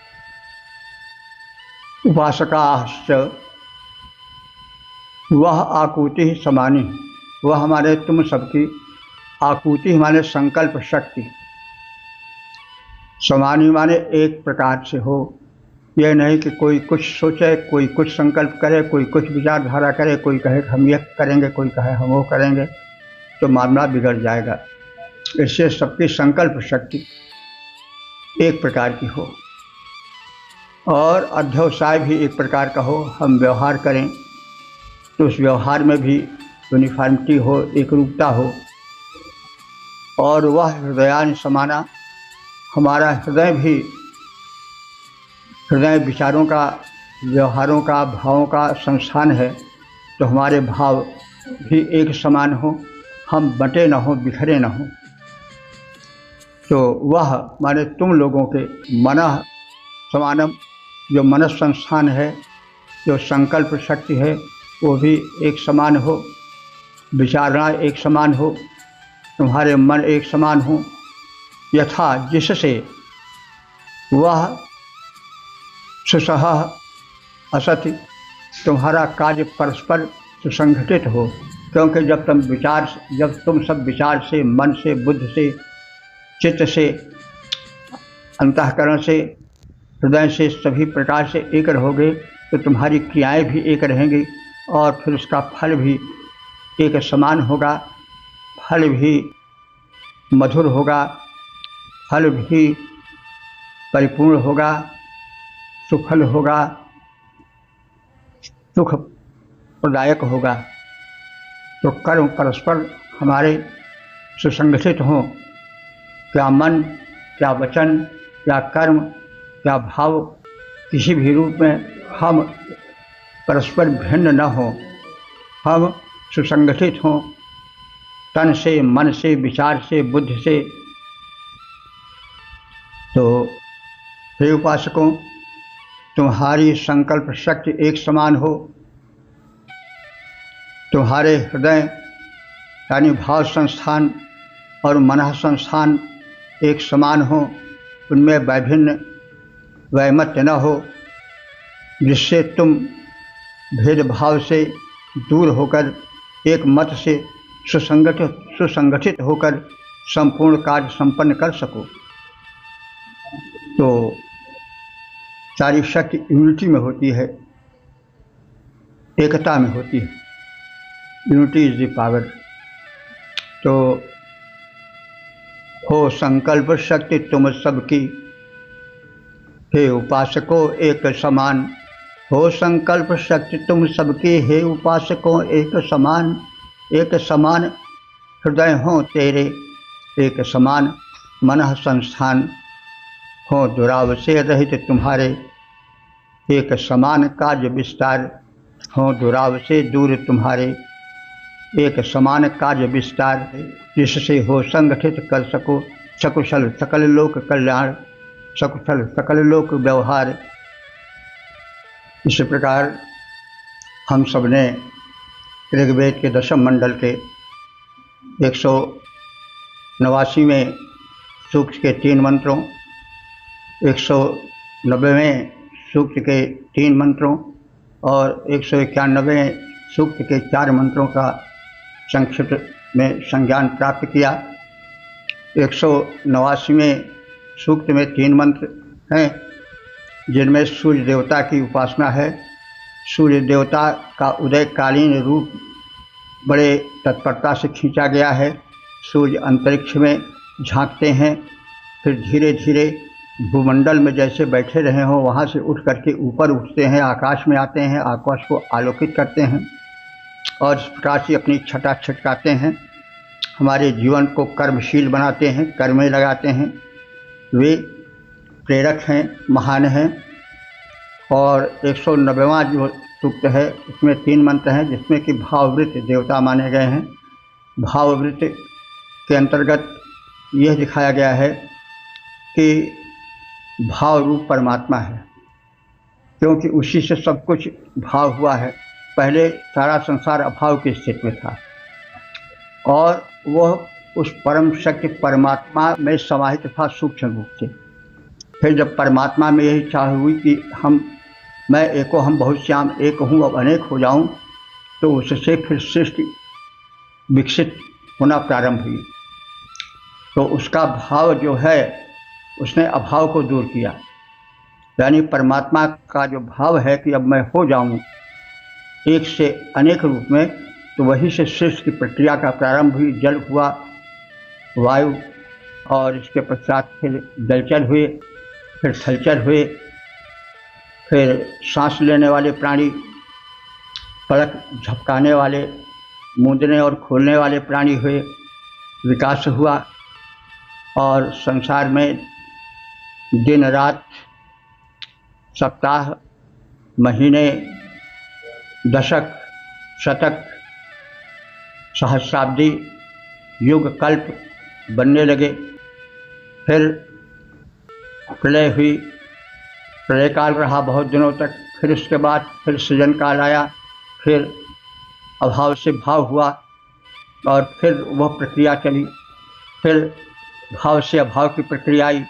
उपासकाश्च वह आकुति समानी, वह हमारे तुम सबकी आकुति माने संकल्प शक्ति, समानी माने एक प्रकार से हो। यह नहीं कि कोई कुछ सोचे, कोई कुछ संकल्प करे, कोई कुछ विचारधारा करे, कोई कहे हम यह करेंगे, कोई कहे हम वो करेंगे, तो मामला बिगड़ जाएगा। इससे सबकी संकल्प शक्ति एक प्रकार की हो और अध्यवसाय भी एक प्रकार का हो। हम व्यवहार करें तो उस व्यवहार में भी यूनिफॉर्मिटी हो, एक रूपता हो। और वह हृदयान समाना, हमारा हृदय भी, हृदय विचारों का, व्यवहारों का, भावों का संस्थान है, तो हमारे भाव भी एक समान हो, हम बंटे न हो, बिखरे न हो। तो वह माने तुम लोगों के मनः समानम, जो मन संस्थान है, जो संकल्प शक्ति है, वो भी एक समान हो। विचारना एक समान हो, तुम्हारे मन एक समान हो, यथा जिससे वह सुसह असति तुम्हारा कार्य परस्पर सुसंगठित हो। क्योंकि जब तुम सब विचार से, मन से, बुद्धि से, चित्त से, अंतःकरण से, हृदय से, सभी प्रकार से एक रहोगे तो तुम्हारी क्रियाएं भी एक रहेंगी और फिर उसका फल भी एक समान होगा, फल भी मधुर होगा, फल भी परिपूर्ण होगा, सुफल होगा, सुख प्रदायक होगा। तो कर्म परस्पर हमारे सुसंगठित हों, क्या मन, क्या वचन, क्या कर्म, क्या भाव, किसी भी रूप में हम परस्पर भिन्न न हों, हम सुसंगठित हों, तन से, मन से, विचार से, बुद्धि से। तो हे उपासकों, तुम्हारी संकल्प शक्ति एक समान हो, तुम्हारे हृदय यानी भाव संस्थान और मनः संस्थान एक समान हो, उनमें वैभिन्न वैमत्य न हो, जिससे तुम भेदभाव से दूर होकर एक मत से सुसंगठित होकर संपूर्ण कार्य संपन्न कर सको। तो सारी शक्ति यूनिटी में होती है, एकता में होती है। Unity is the power. तो हो संकल्प शक्ति तुम सबकी, हे उपासकों एक समान। हो संकल्प शक्ति तुम सबकी, हे उपासकों एक समान। एक समान हृदय हो तेरे, एक समान मनः संस्थान हो दुरावशय रहित तुम्हारे। एक समान कार्य विस्तार हो दुरावशय दूर तुम्हारे। एक समान कार्य विस्तार जिससे हो संगठित कर सको सकुशल सकल लोक कल्याण, सकुशल सकल लोक व्यवहार। इसी प्रकार हम सब ने ऋग्वेद के दशम मंडल के 189वें सूक्त के 3 मंत्रों, 190वें सूक्त के 3 मंत्रों और 191वें सूक्त के 4 मंत्रों का संक्षिप्त में संज्ञान प्राप्त किया। 189वें सूक्त में 3 मंत्र हैं जिनमें सूर्य देवता की उपासना है। सूर्य देवता का उदयकालीन रूप बड़े तत्परता से खींचा गया है। सूर्य अंतरिक्ष में झांकते हैं, फिर धीरे धीरे भूमंडल में जैसे बैठे रहे हों वहाँ से उठ करके ऊपर उठते हैं, आकाश में आते हैं, आकाश को आलोकित करते हैं और इस प्रकार से अपनी छटा छिटकाते हैं, हमारे जीवन को कर्मशील बनाते हैं, कर्म में लगाते हैं। वे प्रेरक हैं, महान हैं। और 190वां जो सूक्त है उसमें 3 मंत्र हैं जिसमें कि भाववृत्त देवता माने गए हैं। भाववृत्त के अंतर्गत यह दिखाया गया है कि भाव रूप परमात्मा है, क्योंकि उसी से सब कुछ भाव हुआ है। पहले सारा संसार अभाव की स्थिति में था और वह उस परम शक्ति परमात्मा में समाहित था सूक्ष्म रूप से। फिर जब परमात्मा में यही चाह हुई कि मैं एको हम बहुत श्याम, एक हूँ अब अनेक हो जाऊँ, तो उससे फिर सृष्टि विकसित होना प्रारंभ हुई। तो उसका भाव जो है उसने अभाव को दूर किया, यानी परमात्मा का जो भाव है कि अब मैं हो जाऊँ एक से अनेक रूप में, तो वहीं से सृष्टि की प्रक्रिया का प्रारंभ हुई। जल हुआ, वायु, और इसके पश्चात फिर जलचर हुए, फिर थलचर हुए, फिर सांस लेने वाले प्राणी, पलक झपकाने वाले, मूंदने और खोलने वाले प्राणी हुए, विकास हुआ और संसार में दिन रात, सप्ताह, महीने, दशक, शतक, सहस्राब्दी, युग, कल्प बनने लगे। फिर प्रलय हुई, प्रलय काल रहा बहुत दिनों तक। फिर उसके बाद फिर सृजन काल आया, फिर अभाव से भाव हुआ, और फिर वह प्रक्रिया चली। फिर भाव से अभाव की प्रक्रिया आई।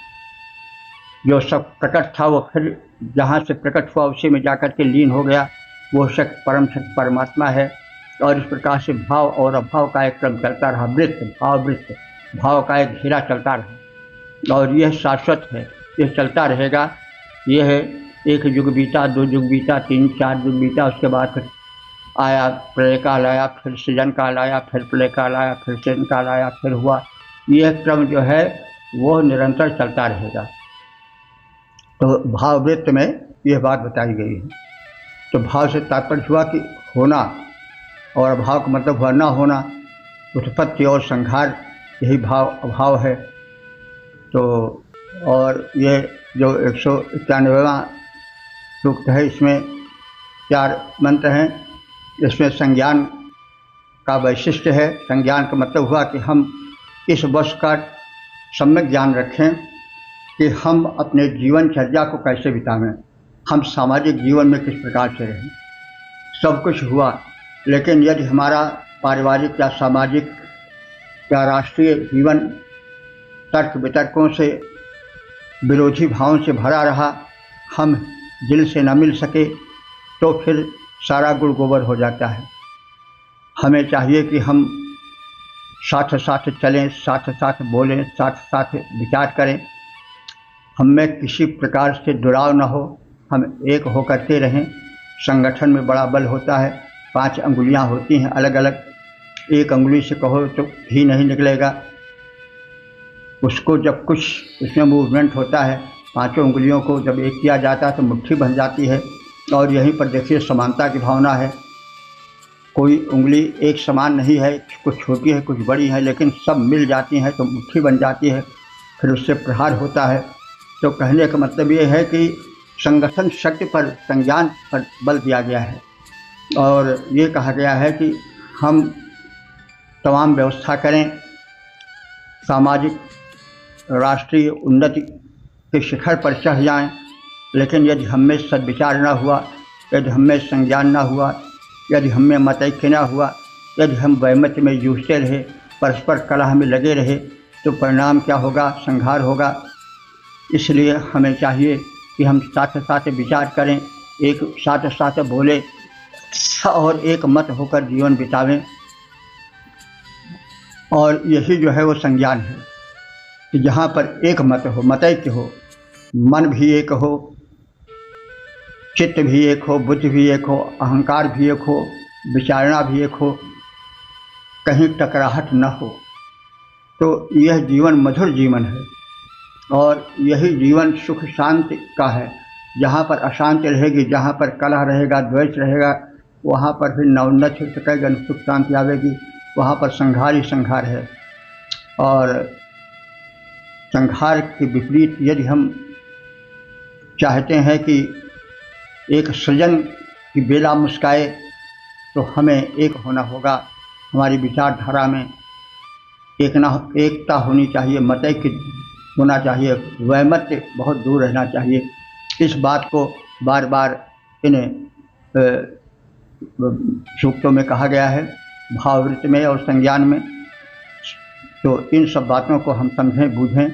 जो सब प्रकट था वो फिर जहाँ से प्रकट हुआ उसी में जाकर के लीन हो गया। वो शक्ति परम शक्ति परमात्मा है। और इस प्रकार से भाव और अभाव का एक क्रम चलता रहा। वृत्त भाव वृत्त भाव का एक घेरा चलता रहा और यह शाश्वत है, यह चलता रहेगा। यह है एक युग बीता, 2 युग बीता, 3 4 युग बीता, उसके बाद फिर आया प्रलय काल, आया फिर सृजन काल, आया फिर प्रलय काल, आया फिर सृजन काल, आया फिर हुआ। यह क्रम जो है वो निरंतर चलता रहेगा। तो भाववृत्त में यह बात बताई गई है। तो भाव से तात्पर्य हुआ कि होना, और अभाव का मतलब हुआ ना होना। उत्पत्ति और संहार यही भाव अभाव है। तो और ये जो 191वां सूक्त है, इसमें 4 मंत्र हैं। इसमें संज्ञान का वैशिष्ट्य है। संज्ञान का मतलब हुआ कि हम इस वस्तु का सम्यक ज्ञान रखें कि हम अपने जीवनचर्या को कैसे बितावें, हम सामाजिक जीवन में किस प्रकार से रहें। सब कुछ हुआ, लेकिन यदि हमारा पारिवारिक या सामाजिक या राष्ट्रीय जीवन तर्क वितर्कों से, विरोधी भावों से भरा रहा, हम दिल से न मिल सके, तो फिर सारा गुड़ गोबर हो जाता है। हमें चाहिए कि हम साथ साथ चलें, साथ साथ बोलें, साथ साथ विचार करें। हम में किसी प्रकार से दुराव न हो, हम एक होकर के रहें। संगठन में बड़ा बल होता है। 5 अंगुलियां होती हैं अलग अलग। एक अंगुली से कहो तो घी नहीं निकलेगा। उसको जब कुछ उसमें मूवमेंट होता है, 5 अंगुलियों को जब एक किया जाता है तो मुट्ठी बन जाती है। और यहीं पर देखिए समानता की भावना है। कोई उंगली एक समान नहीं है, कुछ छोटी है कुछ बड़ी है, लेकिन सब मिल जाती हैं तो मुट्ठी बन जाती है, फिर उससे प्रहार होता है। तो कहने का मतलब ये है कि संगठन शक्ति पर, संज्ञान पर बल दिया गया है। और ये कहा गया है कि हम तमाम व्यवस्था करें, सामाजिक राष्ट्रीय उन्नति के शिखर पर चढ़ जाएं, लेकिन यदि हम में सद्विचार न हुआ, यदि हम में संज्ञान न हुआ, यदि हम में मतैक्य न हुआ, यदि हम वैमत्य में जूझते रहे, परस्पर कलह में लगे रहे, तो परिणाम क्या होगा? संहार होगा। इसलिए हमें चाहिए कि हम साथ साथ विचार करें, एक साथ साथ बोले और एक मत होकर जीवन बितावें। और यही जो है वो संज्ञान है कि जहाँ पर एक मत हो, मतैक्य हो, मन भी एक हो, चित्त भी एक हो, बुद्धि भी एक हो, अहंकार भी एक हो, विचारणा भी एक हो, कहीं टकराहट न हो, तो यह जीवन मधुर जीवन है। और यही जीवन सुख शांति का है। जहाँ पर अशांति रहेगी, जहाँ पर कलह रहेगा, द्वेष रहेगा, वहाँ पर फिर न उन्नति हो सकेगा, न सुख शांति आवेगी। वहाँ पर संहार ही संहार है। और संहार के विपरीत यदि हम चाहते हैं कि एक सृजन की बेला मुस्काए, तो हमें एक होना होगा। हमारी विचारधारा में एकता होनी चाहिए, मतैक्य होना चाहिए, वैमत्य बहुत दूर रहना चाहिए। इस बात को बार बार इन सूक्तों में कहा गया है, भाववृत्त में और संज्ञान में। तो इन सब बातों को हम समझें, बूझें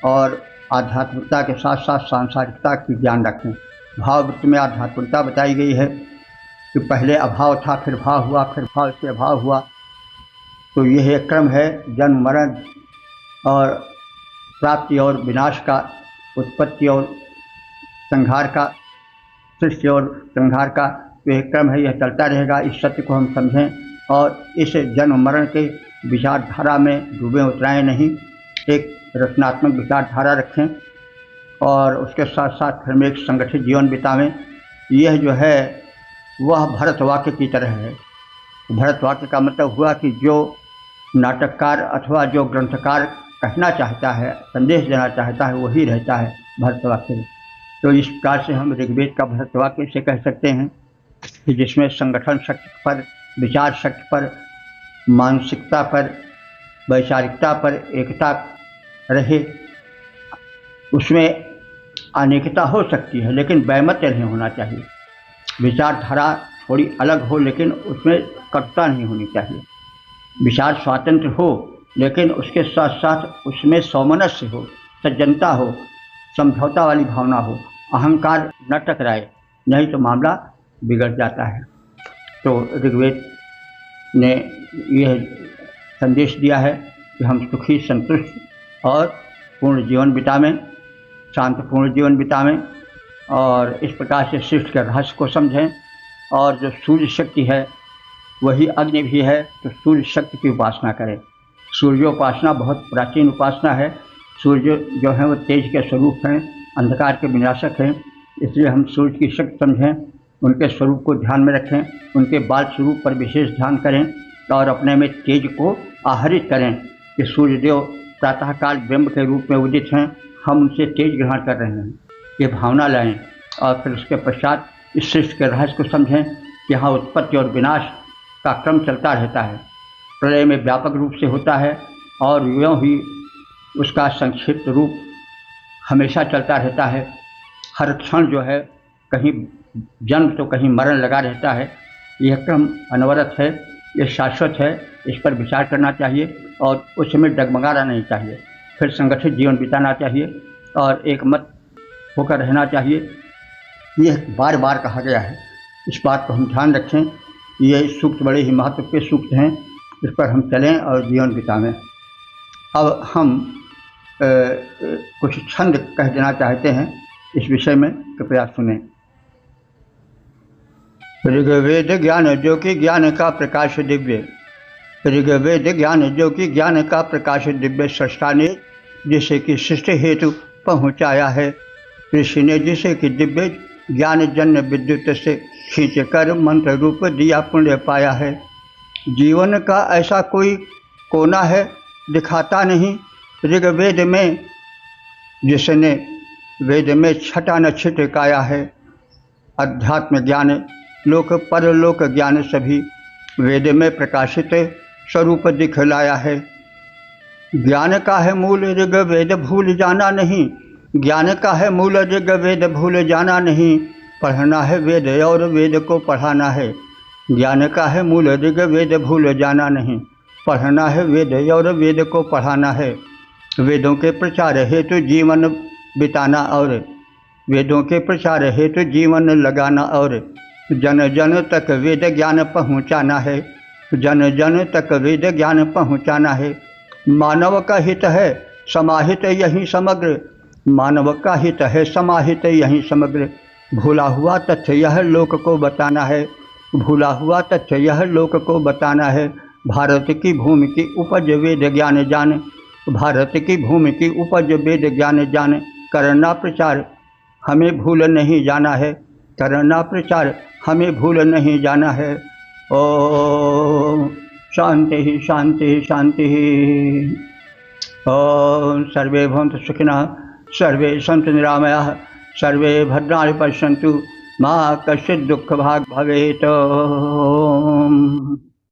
और आध्यात्मिकता के साथ साथ सांसारिकता की ज्ञान रखें। भाववृत्त में आध्यात्मिकता बताई गई है कि पहले अभाव था, फिर भाव हुआ, फिर भाव से अभाव हुआ। तो यह एक क्रम है, जन्म मरण और प्राप्ति और विनाश का, उत्पत्ति और संहार का, सृष्टि और संहार का। तो एक क्रम है, यह चलता रहेगा। इस सत्य को हम समझें और इस जन्म मरण के विचारधारा में डूबे उतराएं नहीं। एक रचनात्मक विचारधारा रखें और उसके साथ साथ फिर में एक संगठित जीवन बितावें। यह जो है वह भरत वाक्य की तरह है। भरत वाक्य का मतलब हुआ कि जो नाटककार अथवा जो ग्रंथकार कहना चाहता है, संदेश देना चाहता है, वही रहता है भरत वाक्य में। तो इस प्रकार से हम ऋग्वेद का भरत वाक्य से कह सकते हैं कि जिसमें संगठन शक्ति पर, विचार शक्ति पर, मानसिकता पर, वैचारिकता पर एकता रहे। उसमें अनेकता हो सकती है, लेकिन वैमत्य नहीं होना चाहिए। विचारधारा थोड़ी अलग हो, लेकिन उसमें कटुता नहीं होनी चाहिए। विचार स्वातंत्र हो, लेकिन उसके साथ साथ उसमें सौमनस्य हो, सज्जनता हो, समझौता वाली भावना हो, अहंकार न टकराए, नहीं तो मामला बिगड़ जाता है। तो ऋग्वेद ने यह संदेश दिया है कि हम सुखी, संतुष्ट और पूर्ण जीवन बितावें, शांतिपूर्ण जीवन बितावें, और इस प्रकार से सृष्टि के रहस्य को समझें। और जो सूर्य शक्ति है वही अग्नि भी है, तो सूर्य शक्ति की उपासना करें। सूर्योपासना बहुत प्राचीन उपासना है। सूर्य जो है वो तेज के स्वरूप हैं, अंधकार के विनाशक हैं, इसलिए हम सूर्य की शक्ति समझें, उनके स्वरूप को ध्यान में रखें, उनके बाल स्वरूप पर विशेष ध्यान करें और अपने में तेज को आहरित करें कि सूर्यदेव प्रातःकाल ब्रह्म के रूप में उदित हैं, हम उनसे तेज ग्रहण कर रहे हैं, ये भावना लाएं। और फिर उसके पश्चात इस सृष्टि के रहस्य को समझें कि यहाँ उत्पत्ति और विनाश का क्रम चलता रहता है, प्रलय में व्यापक रूप से होता है और यूँ ही उसका संक्षिप्त रूप हमेशा चलता रहता है। हर क्षण जो है कहीं जन्म तो कहीं मरण लगा रहता है। यह क्रम अनवरत है, ये शाश्वत है, इस पर विचार करना चाहिए और उस समय डगमगाना नहीं चाहिए। फिर संगठित जीवन बिताना चाहिए और एक मत होकर रहना चाहिए। यह बार बार कहा गया है, इस बात को हम ध्यान रखें। ये सूक्त बड़े ही महत्व के सूक्त हैं, इस पर हम चलें और जीवन बितावें। अब हम कुछ छंद कह देना चाहते हैं इस विषय में, कृपया सुनें। ऋग्वेद ज्ञान जो कि ज्ञान का प्रकाश दिव्य, ऋग्वेद ज्ञान जो कि ज्ञान का प्रकाश दिव्य, सृष्टा ने जिसे कि सृष्टि हेतु पहुँचाया है, ऋषि ने जिसे कि दिव्य ज्ञान जन्य विद्युत से खींच कर मंत्र रूप दिया पुण्य पाया है। जीवन का ऐसा कोई कोना है दिखाता नहीं ऋग्वेद में, जिसने वेद में छटा न छिटकाया है। अध्यात्म ज्ञान लोक परलोक ज्ञान सभी वेद में प्रकाशित स्वरूप दिखलाया है। ज्ञान का है मूल ऋग्वेद भूल जाना नहीं, ज्ञान का है मूल ऋग्वेद भूल जाना नहीं, पढ़ना है वेद और वेद को पढ़ाना है। ज्ञान का है मूल ऋग्वेद भूल जाना नहीं, पढ़ना है वेद और वेद को पढ़ाना है। वेदों के प्रचार हेतु जीवन बिताना और वेदों के प्रचार हेतु जीवन लगाना और जन जन तक वेद ज्ञान पहुँचाना है, जन जन तक वेद ज्ञान पहुँचाना है। मानव का हित है समाहित यही समग्र, मानव का हित है समाहित यही समग्र। भूला हुआ तथ्य यह लोक को बताना है, भूला हुआ तथ्य यह लोक को बताना है। भारत की भूमि की उपज वेद ज्ञान जान, भारत की भूमि की उपज वेद ज्ञान जान। करना प्रचार हमें भूल नहीं जाना है, करना प्रचार हमें भूल नहीं जाना है। ओम शांति ही शांति ही शांति ही। ओम सर्वे भवन्तु सुखिनः, सर्वे सन्तु निरामयाः, सर्वे भद्राणि पश्यन्तु, मा कश्चित् दुःखभाग् भवेत्।